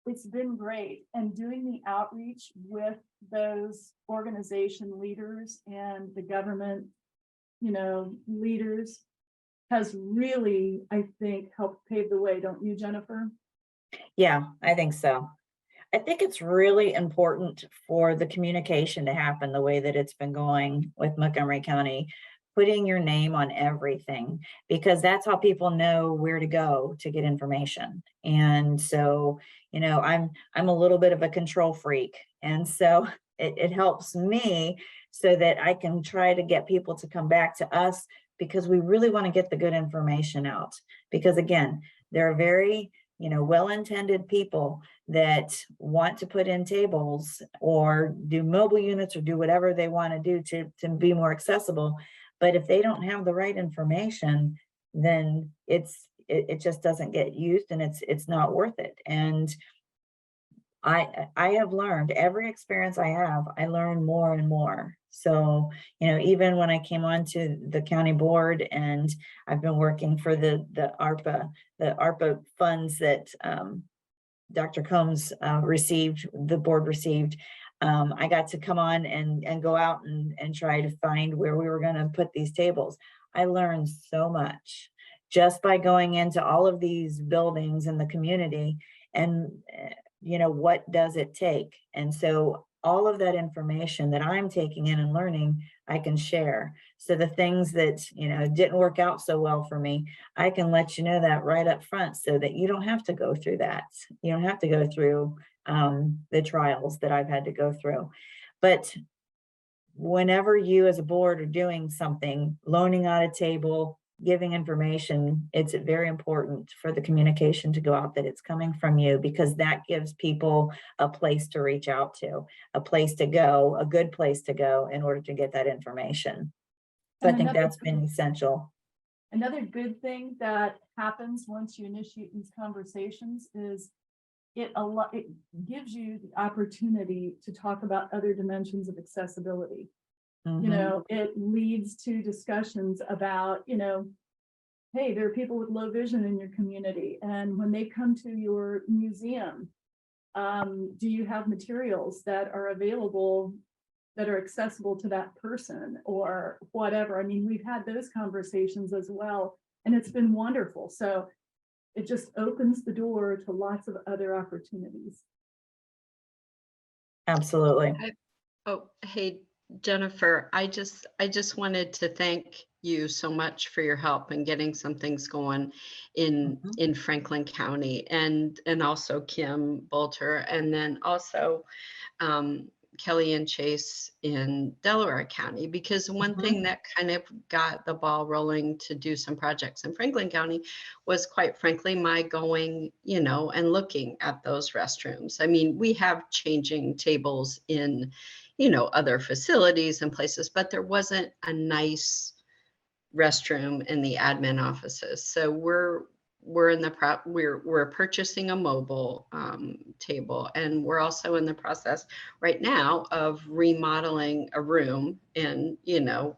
it's been great. And doing the outreach with those organization leaders and the government, leaders has really, I think, helped pave the way. Don't you, Jennifer? Yeah, I think so. I think it's really important for the communication to happen the way that it's been going with Montgomery County, putting your name on everything, because that's how people know where to go to get information. And so, I'm a little bit of a control freak. And so it helps me so that I can try to get people to come back to us, because we really want to get the good information out. Because again, there are very, well-intended people that want to put in tables or do mobile units or do whatever they want to do to be more accessible. But if they don't have the right information, then it just doesn't get used, and it's not worth it. And I have learned, every experience I have, I learn more and more. So, even when I came on to the county board, and I've been working for the ARPA funds that Dr. Combs received, the board received, I got to come on and go out and try to find where we were going to put these tables. I learned so much just by going into all of these buildings in the community, and what does it take? And so all of that information that I'm taking in and learning, I can share. So the things that, didn't work out so well for me, I can let you know that right up front, so that you don't have to go through that. You don't have to go through the trials that I've had to go through. But whenever you as a board are doing something, loaning out a table, giving information, it's very important for the communication to go out that it's coming from you, because that gives people a place to reach out to, a place to go, a good place to go in order to get that information. So I think that's been essential. Another good thing that happens once you initiate these conversations is it gives you the opportunity to talk about other dimensions of accessibility. It leads to discussions about, hey, there are people with low vision in your community, and when they come to your museum, do you have materials that are available that are accessible to that person or whatever? I mean, we've had those conversations as well, and it's been wonderful. So it just opens the door to lots of other opportunities. Absolutely. Oh, hey, Jennifer, I just wanted to thank you so much for your help in getting some things going in Franklin County, and also Kim Bolter, and then also Kelly and Chase in Delaware County, because one thing that kind of got the ball rolling to do some projects in Franklin County was, quite frankly, my going, and looking at those restrooms. I mean, we have changing tables in, other facilities and places, but there wasn't a nice restroom in the admin offices. So we're purchasing a mobile table, and we're also in the process right now of remodeling a room. And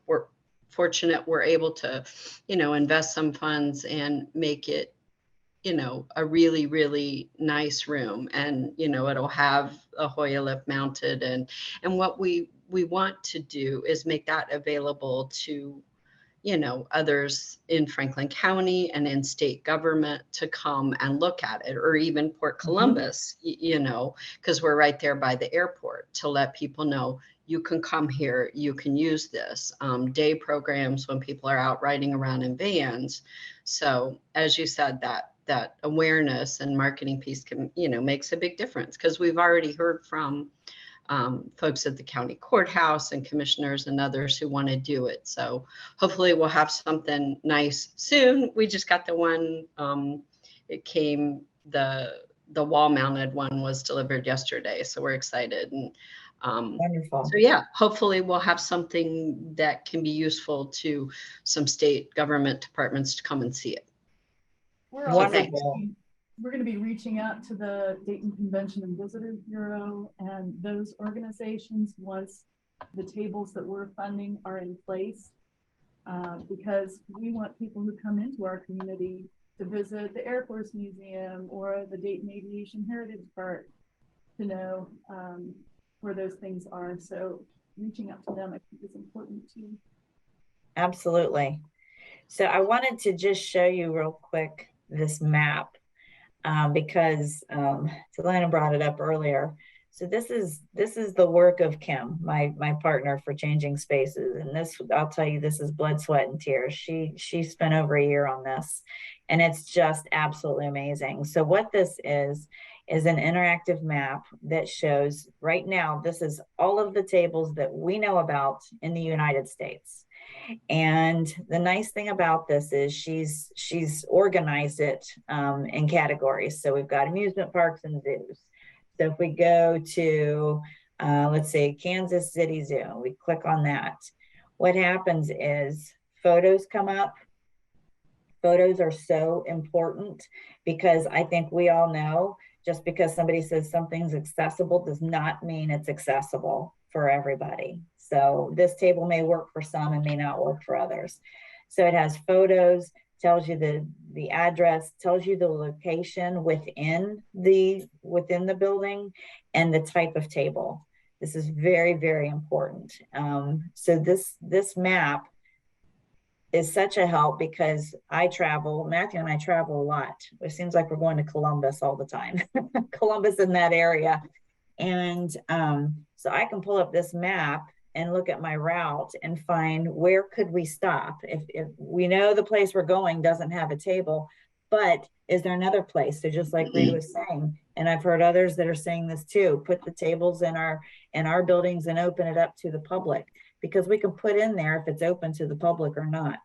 we're fortunate we're able to invest some funds and make it a really, really nice room. And it'll have a Hoya lift mounted, and what we want to do is make that available to others in Franklin County and in state government to come and look at it, or even Port Columbus, because we're right there by the airport, to let people know you can come here, you can use this. Day programs when people are out riding around in vans. So as you said, that awareness and marketing piece can, makes a big difference, because we've already heard from folks at the county courthouse and commissioners and others who want to do it. So hopefully we'll have something nice soon. We just got the one, it came, the wall mounted one was delivered yesterday. So we're excited. And Wonderful. so yeah, hopefully we'll have something that can be useful to some state government departments to come and see it. We're also Wonderful. we're going to be reaching out to the Dayton Convention and Visitors Bureau and those organizations once the tables that we're funding are in place, because we want people who come into our community to visit the Air Force Museum or the Dayton Aviation Heritage Park to know where those things are. So reaching out to them, I think, is important too. Absolutely. So I wanted to just show you real quick this map because Delana brought it up earlier. So this is the work of Kim, my partner for Changing Spaces, and this, I'll tell you, this is blood, sweat, and tears. She spent over a year on this, and it's just absolutely amazing. So what this is an interactive map that shows right now, this is all of the tables that we know about in the United States. And the nice thing about this is she's organized it in categories. So we've got amusement parks and zoos. So if we go to, let's say, Kansas City Zoo, we click on that. What happens is photos come up. Photos are so important because I think we all know just because somebody says something's accessible does not mean it's accessible for everybody. So this table may work for some and may not work for others. So it has photos, tells you the address, tells you the location within the building and the type of table. This is very, very important. So this map is such a help because I travel, Matthew and I travel a lot. It seems like we're going to Columbus all the time, Columbus in that area. And so I can pull up this map and look at my route and find where could we stop. If we know the place we're going doesn't have a table, but is there another place? So just like Rita was saying, and I've heard others that are saying this too, put the tables in our buildings and open it up to the public, because we can put in there if it's open to the public or not.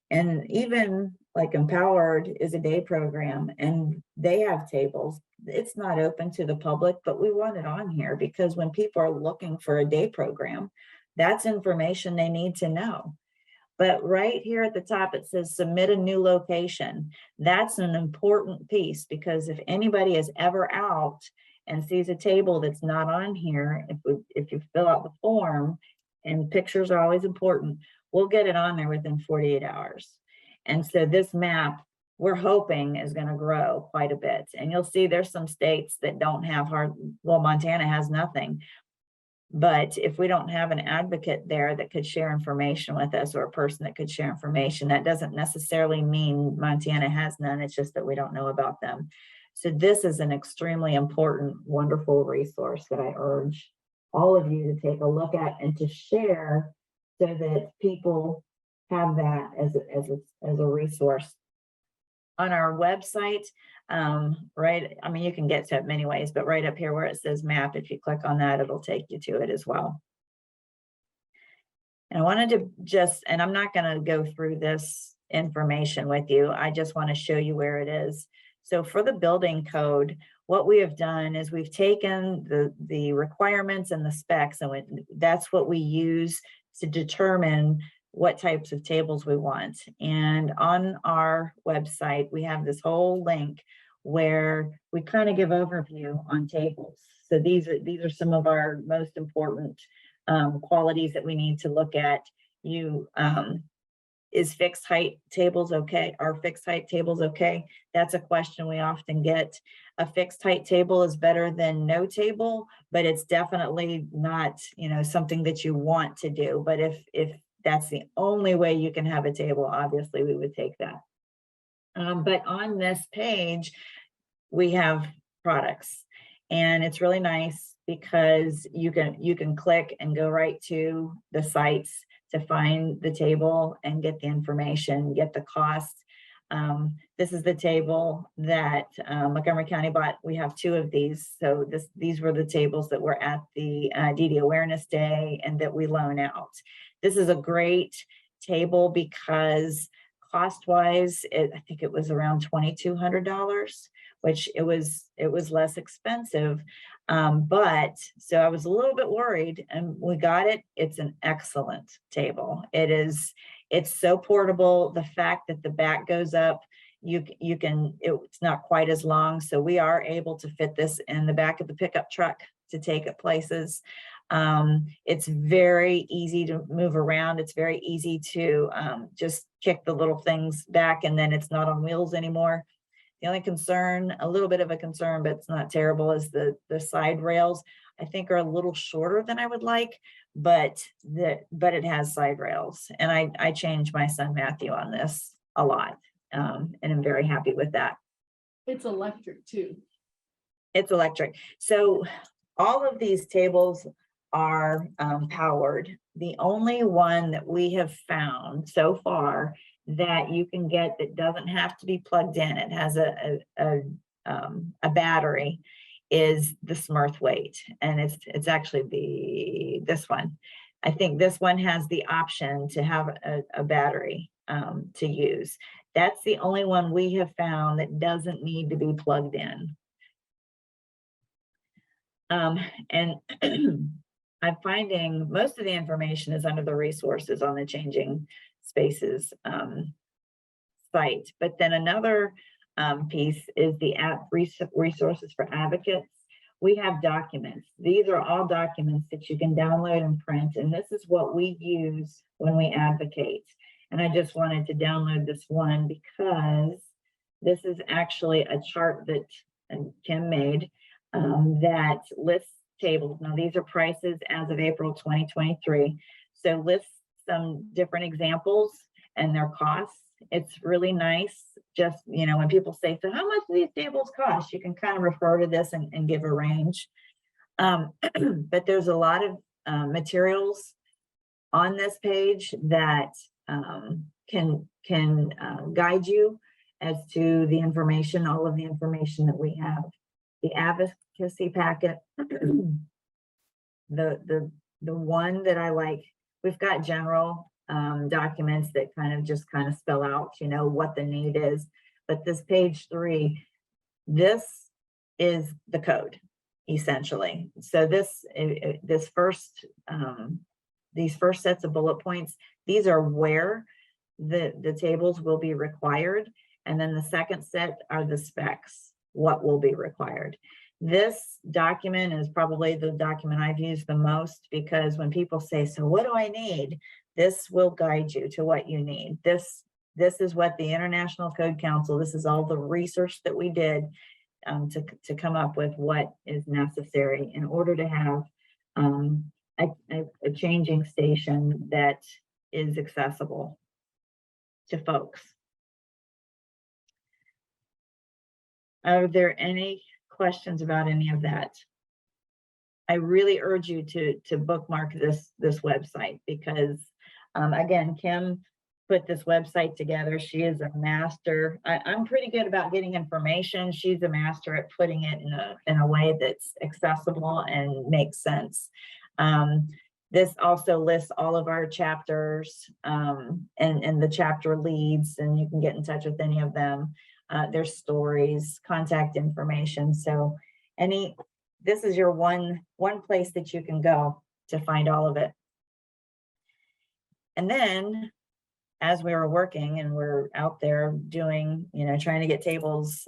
And even like Empowered is a day program and they have tables. It's not open to the public, but we want it on here because when people are looking for a day program, that's information they need to know. But right here at the top, it says submit a new location. That's an important piece because if anybody is ever out and sees a table that's not on here, if you fill out the form, and pictures are always important, we'll get it on there within 48 hours. And so this map, we're hoping is going to grow quite a bit. And you'll see there's some states that don't have Montana has nothing. But if we don't have an advocate there that could share information with us, or a person that could share information, that doesn't necessarily mean Montana has none. It's just that we don't know about them. So this is an extremely important, wonderful resource that I urge all of you to take a look at and to share so that people have that as a resource. On our website, right, I mean, you can get to it many ways, but right up here where it says map, if you click on that, it'll take you to it as well. And I wanted to just, and I'm not going to go through this information with you, I just want to show you where it is. So for the building code, what we have done is we've taken the requirements and the specs, and that's what we use to determine what types of tables we want. And on our website, we have this whole link where we kind of give overview on tables. So these are some of our most important qualities that we need to look at. Is fixed height tables okay? Are fixed height tables okay? That's a question we often get. A fixed height table is better than no table, but it's definitely not, something that you want to do. But if that's the only way you can have a table, obviously we would take that. But on this page, we have products, and it's really nice because you can click and go right to the sites to find the table and get the information, get the cost. This is the table that Montgomery County bought. We have 2 of these. So these were the tables that were at the DD Awareness Day and that we loan out. This is a great table because cost-wise, I think it was around $2,200, which it was less expensive. But so I was a little bit worried, and we got it. It's an excellent table. It's so portable. The fact that the back goes up, it's not quite as long. So we are able to fit this in the back of the pickup truck to take it places. It's very easy to move around. It's very easy to just kick the little things back, and then it's not on wheels anymore. The only concern, a little bit of a concern, but it's not terrible, is the side rails, I think, are a little shorter than I would like, but it has side rails. And I changed my son Matthew on this a lot, and I'm very happy with that. It's electric too. It's electric. So all of these tables are powered. The only one that we have found so far that you can get that doesn't have to be plugged in, it has a battery, is the Smurth Weight, and it's actually this one. I think this one has the option to have a battery to use. That's the only one we have found that doesn't need to be plugged in. And I'm finding most of the information is under the resources on the Changing Spaces site. But then another piece is the app resources for advocates. We have documents. These are all documents that you can download and print. And this is what we use when we advocate. And I just wanted to download this one because this is actually a chart that Kim made that lists tables. Now these are prices as of April 2023. So lists some different examples and their costs. It's really nice. Just, when people say, so how much do these tables cost? You can kind of refer to this and give a range. But there's a lot of materials on this page that can guide you as to the information, all of the information that we have. The advocacy packet, the one that I like, we've got general documents that kind of spell out, what the need is. But this page 3, this is the code, essentially. So these first sets of bullet points, these are where the tables will be required. And then the second set are the specs, what will be required. This document is probably the document I've used the most, because when people say, so what do I need? This will guide you to what you need. This is what the International Code Council, this is all the research that we did to come up with what is necessary in order to have a changing station that is accessible to folks. Are there any questions about any of that? I really urge you to bookmark this website, because again, Kim put this website together. She is a master. I'm pretty good about getting information. She's a master at putting it in a way that's accessible and makes sense. This also lists all of our chapters and the chapter leads, and you can get in touch with any of them. Their stories, contact information. So this is your one place that you can go to find all of it. And then as we were working and we're out there doing, trying to get tables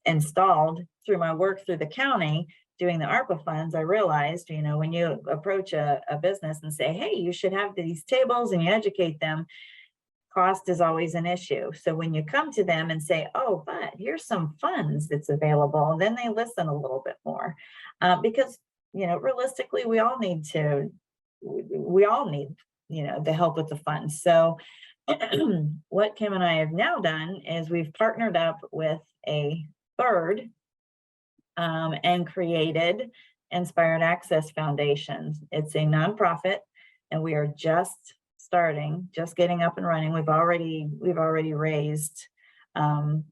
installed through my work through the county, doing the ARPA funds, I realized, when you approach a business and say, hey, you should have these tables, and you educate them, cost is always an issue. So when you come to them and say, oh, but here's some funds that's available, then they listen a little bit more, because, realistically, we all need the help with the funds. So what Kim and I have now done is we've partnered up with a third and created Inspired Access Foundation. It's a nonprofit, and we are just getting up and running. We've already raised some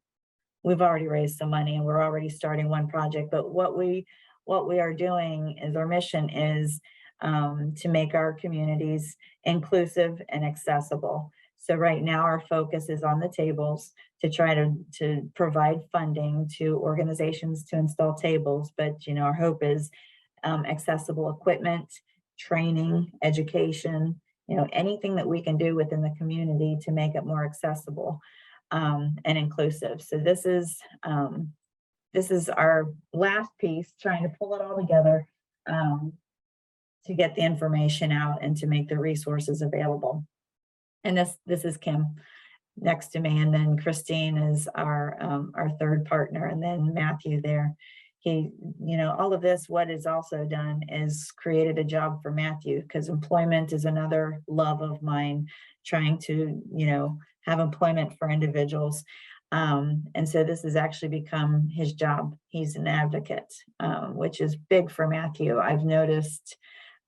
money, and we're already starting one project. But what we are doing is, our mission is to make our communities inclusive and accessible. So right now our focus is on the tables to try to provide funding to organizations to install tables. But our hope is accessible equipment, training, education, anything that we can do within the community to make it more accessible and inclusive. So this is our last piece, trying to pull it all together to get the information out and to make the resources available. And this is Kim next to me, and then Christine is our third partner, and then Matthew there. He, all of this, what is also done is created a job for Matthew, because employment is another love of mine, trying to, have employment for individuals. And so this has actually become his job. He's an advocate, which is big for Matthew. I've noticed,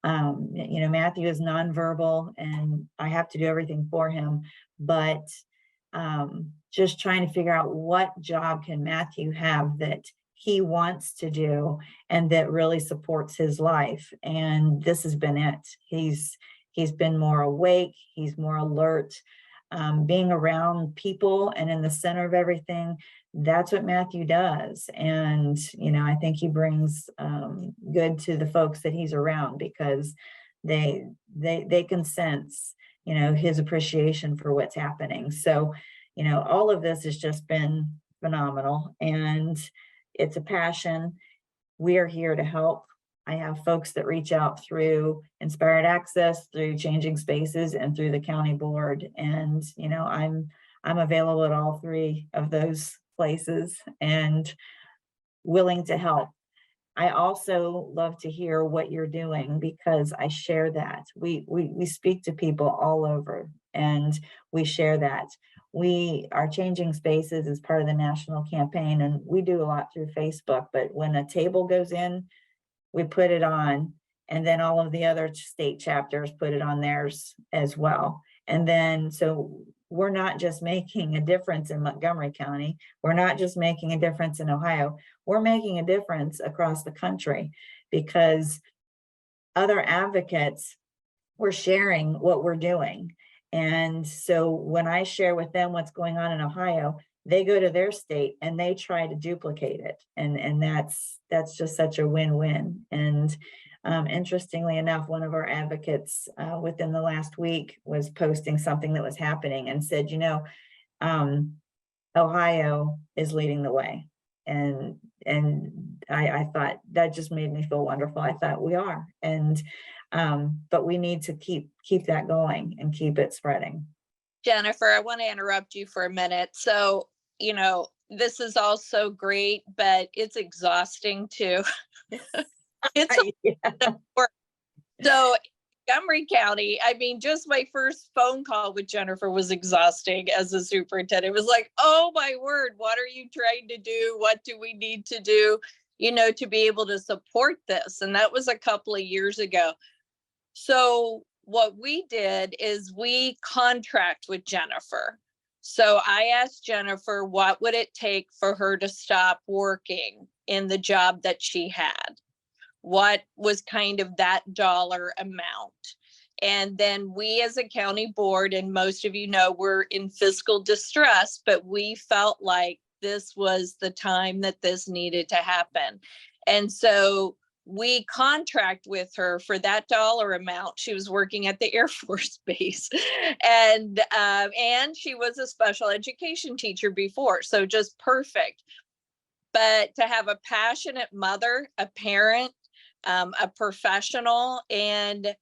Matthew is nonverbal and I have to do everything for him, but just trying to figure out what job can Matthew have that he wants to do and that really supports his life. And this has been it. He's been more awake, he's more alert, being around people and in the center of everything. That's what Matthew does. And, I think he brings good to the folks that he's around, because they can sense, his appreciation for what's happening. So, all of this has just been phenomenal, and it's a passion. We are here to help. I have folks that reach out through Inspired Access, through Changing Spaces, and through the county board. And, I'm available at all three of those places and willing to help. I also love to hear what you're doing, because I share that. We speak to people all over, and we share that. We are Changing Spaces as part of the national campaign, and we do a lot through Facebook. But when a table goes in, we put it on, and then all of the other state chapters put it on theirs as well. And then, so we're not just making a difference in Montgomery County. We're not just making a difference in Ohio. We're making a difference across the country, because other advocates were sharing what we're doing. And so when I share with them what's going on in Ohio, they go to their state and they try to duplicate it. And that's just such a win-win. And interestingly enough, one of our advocates within the last week was posting something that was happening and said, Ohio is leading the way. And I thought that just made me feel wonderful. I thought we are. And but we need to keep that going and keep it spreading. Jennifer, I want to interrupt you for a minute. So, this is also great, but it's exhausting too. It's work. So Montgomery County, just my first phone call with Jennifer was exhausting as a superintendent. It was like, oh my word, what are you trying to do? What do we need to do, to be able to support this? And that was a couple of years ago. So what we did is we contract with Jennifer. So I asked Jennifer, what would it take for her to stop working in the job that she had? What was kind of that dollar amount? And then we as a county board, and most of we're in fiscal distress, but we felt like this was the time that this needed to happen. And so we contract with her for that dollar amount. She was working at the Air Force Base, and she was a special education teacher before, so just perfect. But to have a passionate mother, a parent, a professional, and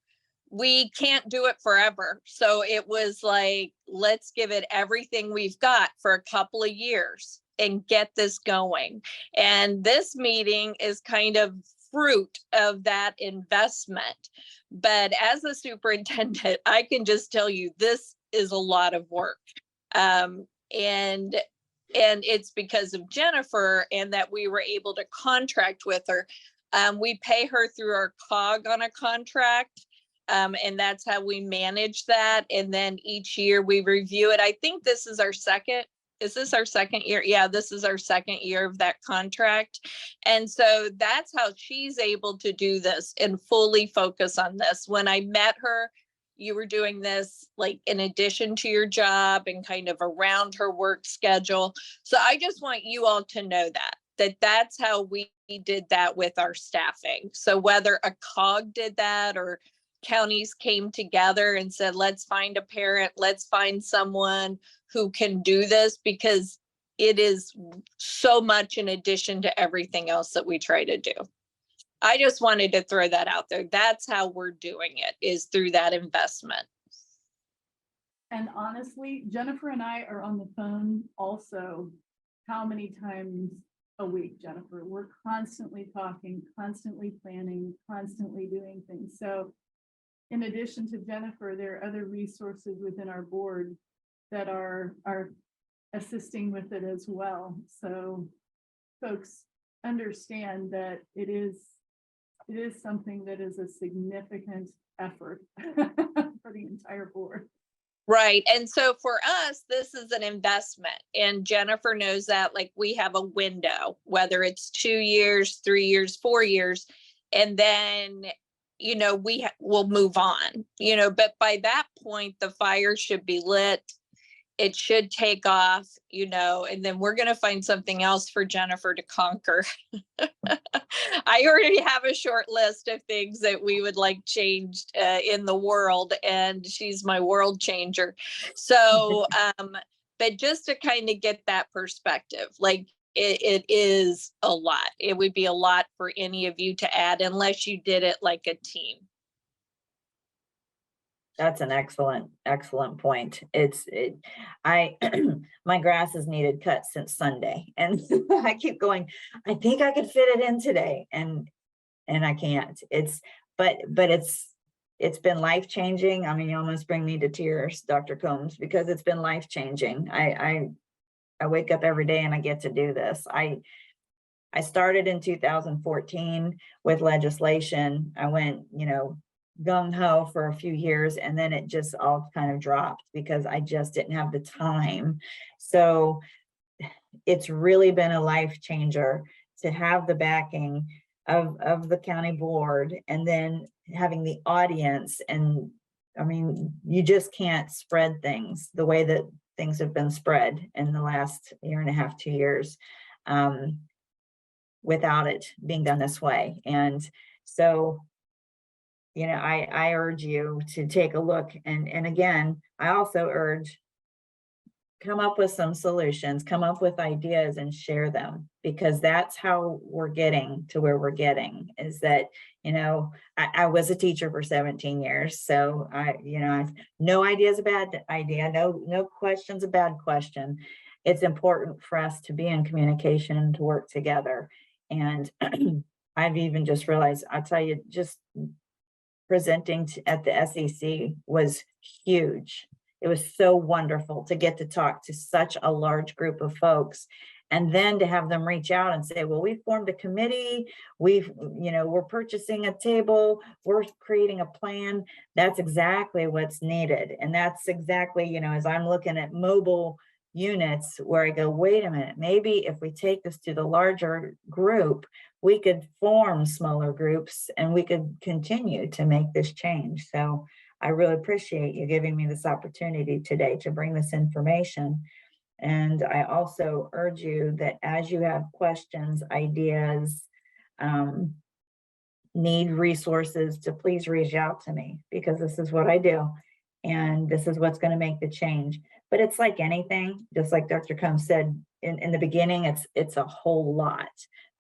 we can't do it forever. So it was like, let's give it everything we've got for a couple of years and get this going. And this meeting is kind of fruit of that investment. But as a superintendent, I can just tell you, this is a lot of work. And it's because of Jennifer and that we were able to contract with her. We pay her through our COG on a contract. And that's how we manage that. And then each year we review it. I think this is our second. Is this our second year? Yeah, this is our second year of that contract. And so that's how she's able to do this and fully focus on this. When I met her, you were doing this like in addition to your job and kind of around her work schedule. So I just want you all to know that that's how we did that with our staffing. So whether a COG did that or counties came together and said, let's find a parent, let's find someone who can do this, because it is so much in addition to everything else that we try to do. I just wanted to throw that out there. That's how we're doing it, is through that investment. And honestly, Jennifer and I are on the phone also. How many times a week, Jennifer? We're constantly talking, constantly planning, constantly doing things. So in addition to Jennifer, there are other resources within our board that are assisting with it as well. So folks understand that it is something that is a significant effort for the entire board. Right. And so for us, this is an investment, and Jennifer knows that. Like, we have a window, whether it's 2 years, 3 years, 4 years, and then, you know, we will move on, you know, but by that point, the fire should be lit. It should take off, you know, and then we're going to find something else for Jennifer to conquer. I already have a short list of things that we would like changed in the world, and she's my world changer. So, but just to kind of get that perspective, like it is a lot. It would be a lot for any of you to add unless you did it like a team. That's an excellent point. My grass has needed cut since Sunday, and I keep going, I think I could fit it in today, and I can't. But it's been life-changing. I mean, you almost bring me to tears, Dr. Combs, because it's been life-changing. I wake up every day and I get to do this. I started in 2014 with legislation. I went, you know, gung-ho for a few years, and then it just all kind of dropped because I just didn't have the time. So it's really been a life changer to have the backing of the county board, and then having the audience. And I mean, you just can't spread things the way that things have been spread in the last year and a half, 2 years, without it being done this way. And so, you know, I urge you to take a look. And again, I also urge, come up with some solutions, come up with ideas and share them, because that's how we're getting to where we're getting. Is that, you know, I was a teacher for 17 years. So no idea is a bad idea. No question's a bad question. It's important for us to be in communication and to work together. And I've even just realized, I'll tell you, just presenting at the SEC was huge. It was so wonderful to get to talk to such a large group of folks, and then to have them reach out and say, well, we formed a committee, we're purchasing a table, we're creating a plan. That's exactly what's needed. And that's exactly, as I'm looking at mobile units, where I go, wait a minute, maybe if we take this to the larger group, we could form smaller groups and we could continue to make this change. So I really appreciate you giving me this opportunity today to bring this information. And I also urge you that as you have questions, ideas, need resources, to please reach out to me, because this is what I do. And this is what's going to make the change. But it's like anything, just like Dr. Combs said in the beginning, it's a whole lot.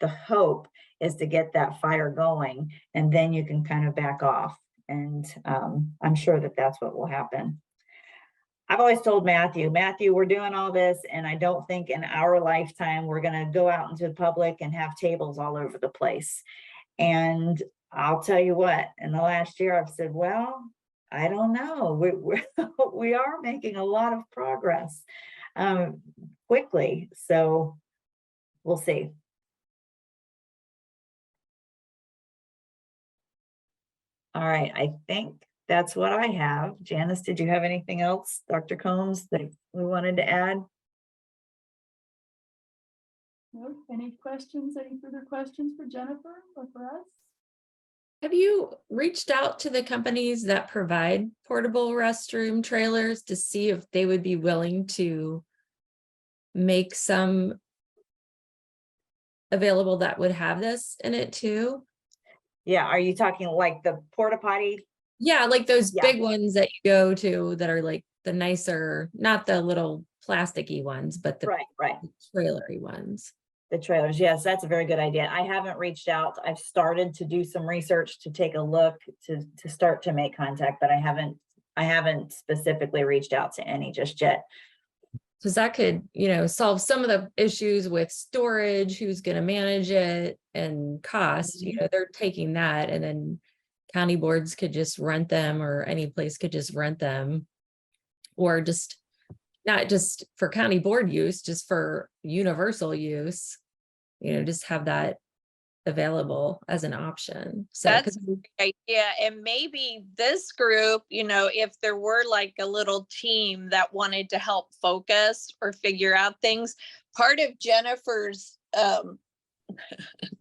The hope is to get that fire going, and then you can kind of back off. And I'm sure that that's what will happen. I've always told Matthew, we're doing all this, and I don't think in our lifetime we're going to go out into the public and have tables all over the place. And I'll tell you what, in the last year, I've said, well, I don't know. We are making a lot of progress quickly. So we'll see. All right, I think that's what I have. Janice, did you have anything else, Dr. Combs, that we wanted to add? No, any questions, any further questions for Jennifer or for us? Have you reached out to the companies that provide portable restroom trailers to see if they would be willing to make some available that would have this in it too? Yeah, are you talking like the porta potty? Yeah, like those Yeah. big ones that you go to that are like the nicer, not the little plasticky ones, but the Right. trailery ones. The trailers, yes, that's a very good idea. I haven't reached out. I've started to do some research to take a look to start to make contact, but I haven't specifically reached out to any just yet. Because that could, solve some of the issues with storage, who's going to manage it, and cost. They're taking that, and then county boards could just rent them, or any place could just rent them, or just not just for county board use, just for universal use, just have that available as an option. So That's a good idea. And maybe this group, if there were like a little team that wanted to help focus or figure out things, part of Jennifer's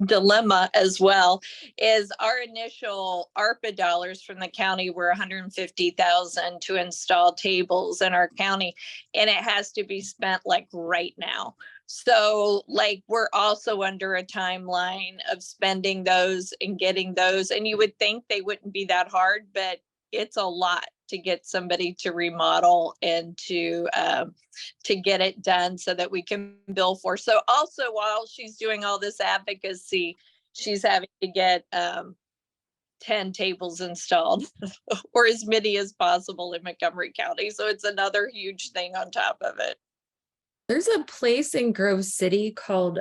dilemma as well is our initial ARPA dollars from the county were $150,000 to install tables in our county, and it has to be spent like right now. So like we're also under a timeline of spending those and getting those, and you would think they wouldn't be that hard, but it's a lot to get somebody to remodel and to get it done so that we can bill for. So also while she's doing all this advocacy, she's having to get 10 tables installed or as many as possible in Montgomery County. So it's another huge thing on top of it. there's a place in Grove City called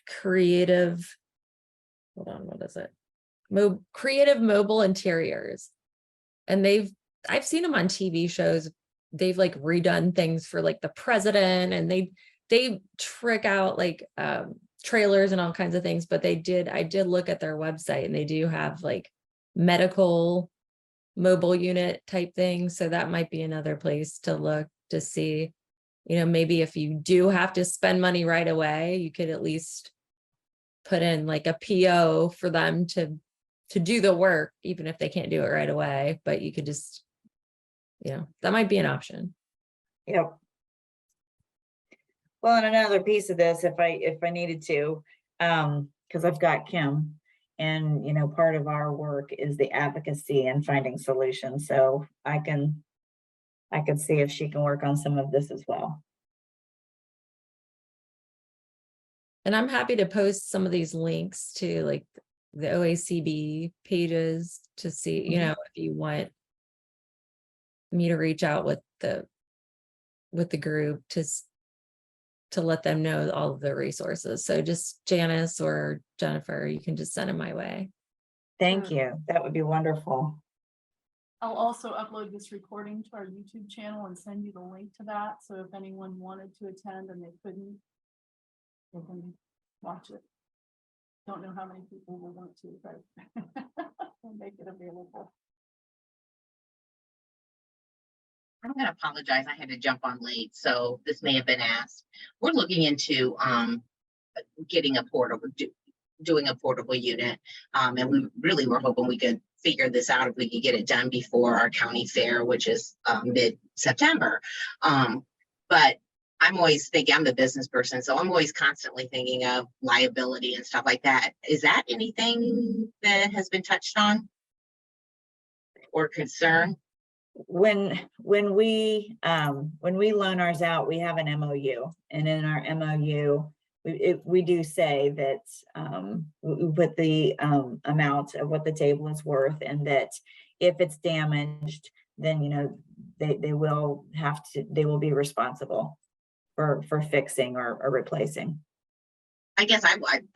Creative, hold on, what is it? Creative Mobile Interiors. And I've seen them on TV shows. They've like redone things for like the president, and they trick out like trailers and all kinds of things, but I did look at their website, and they do have like medical mobile unit type things. So that might be another place to look to see, maybe if you do have to spend money right away, you could at least put in like a PO for them to do the work, even if they can't do it right away, but you could just, that might be an option. Yep. Well, and another piece of this, if I needed to, because I've got Kim, and part of our work is the advocacy and finding solutions. So I can see if she can work on some of this as well. And I'm happy to post some of these links to like the OACB pages to see, if you want me to reach out with the group to let them know all of the resources. So just Janice or Jennifer, you can just send them my way. Thank you. That would be wonderful. I'll also upload this recording to our YouTube channel and send you the link to that. So if anyone wanted to attend and they couldn't, they can watch it. Don't know how many people will want to, but we'll make it available. I'm going to apologize. I had to jump on late, so this may have been asked. We're looking into getting a portable, doing a portable unit, and we really were hoping we could figure this out if we could get it done before our county fair, which is mid-September. But I'm always thinking, I'm the business person, so I'm always constantly thinking of liability and stuff like that. Is that anything that has been touched on or concern? When we loan ours out, we have an MOU, and in our MOU, we do say that we put the amount of what the table is worth, and that if it's damaged, then they will be responsible for fixing or replacing. I guess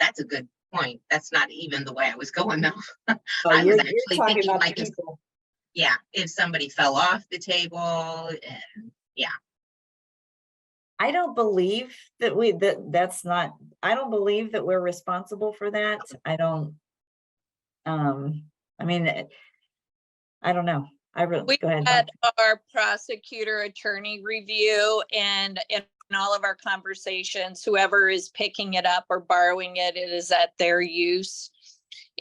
that's a good point. That's not even the way I was going though. Oh, I was you're actually talking thinking about like, the people. yeah, if somebody fell off the table and yeah. I don't believe that that's not, I don't believe that we're responsible for that. I don't, I mean, I don't know. We go ahead. had our prosecutor attorney review, and in all of our conversations, whoever is picking it up or borrowing it, it is at their use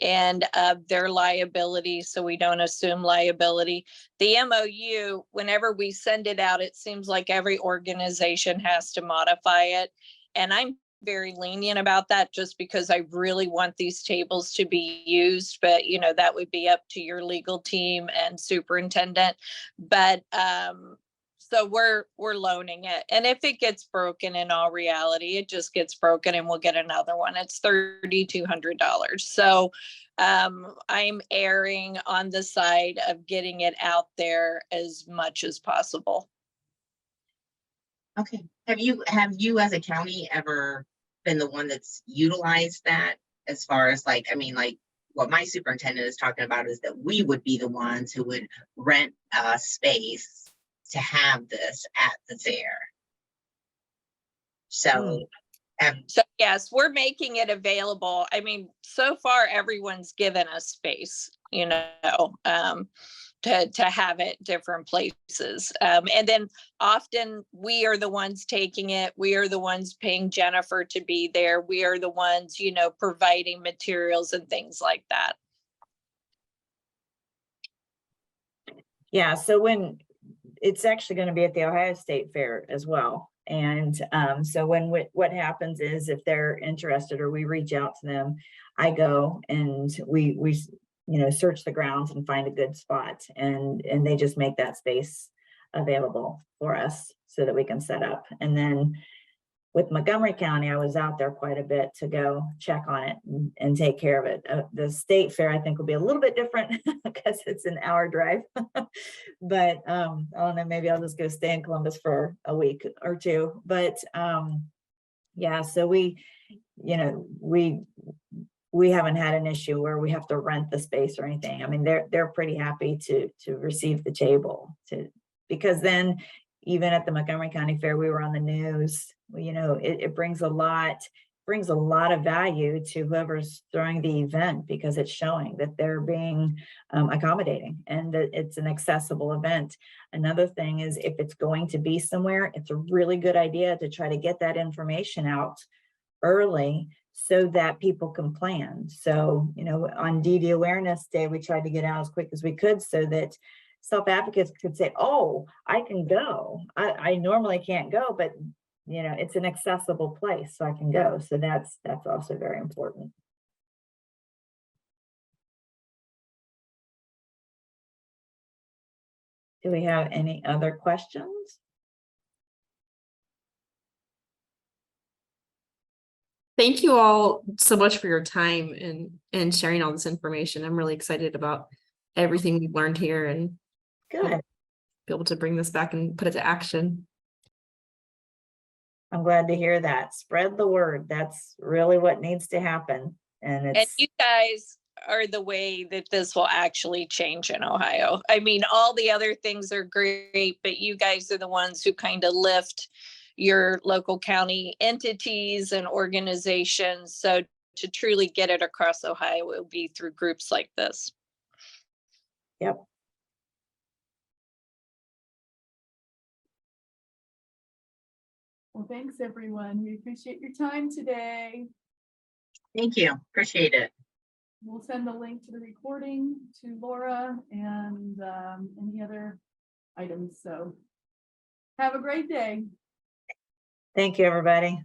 and their liability, so we don't assume liability. The MOU, whenever we send it out, it seems like every organization has to modify it. And I'm very lenient about that just because I really want these tables to be used, but you know, that would be up to your legal team and superintendent. But so we're loaning it. And if it gets broken, in all reality, it just gets broken and we'll get another one. It's $3,200. So I'm erring on the side of getting it out there as much as possible. Okay. Have you as a county ever been the one that's utilized that as far as like, I mean, like what my superintendent is talking about is that we would be the ones who would rent a space to have this at the fair. So, So yes, we're making it available. I mean, so far everyone's given us space, you know, to have it different places. And then often we are the ones taking it. We are the ones paying Jennifer to be there. We are the ones, you know, providing materials and things like that. Yeah, so when it's actually going to be at the Ohio State Fair as well. And so when what happens is if they're interested or we reach out to them, I go and we you know, search the grounds and find a good spot, and they just make that space available for us so that we can set up. And then with Montgomery County, I was out there quite a bit to go check on it and take care of it. The state fair, I think, will be a little bit different because it's an hour drive. But I don't know, maybe I'll just go stay in Columbus for a week or two. But yeah, so we, you know, we haven't had an issue where we have to rent the space or anything. I mean, they're pretty happy to receive the table, because then even at the Montgomery County Fair, we were on the news. You know, it brings a lot of value to whoever's throwing the event, because it's showing that they're being accommodating and that it's an accessible event. Another thing is, if it's going to be somewhere, it's a really good idea to try to get that information out early so that people can plan. So, you know, on DD Awareness Day, we tried to get out as quick as we could so that self-advocates could say, oh, I can go. I normally can't go, but you know, it's an accessible place, so I can go. So that's also very important. Do we have any other questions? Thank you all so much for your time and sharing all this information. I'm really excited about everything we've learned here and Good. be able to bring this back and put it to action. I'm glad to hear that. Spread the word. That's really what needs to happen. And you guys are the way that this will actually change in Ohio. I mean, all the other things are great, but you guys are the ones who kind of lift your local county entities and organizations. So to truly get it across Ohio, it will be through groups like this. Yep. Well, thanks, everyone. We appreciate your time today. Thank you. Appreciate it. We'll send the link to the recording to Laura and any other items. So have a great day. Thank you, everybody.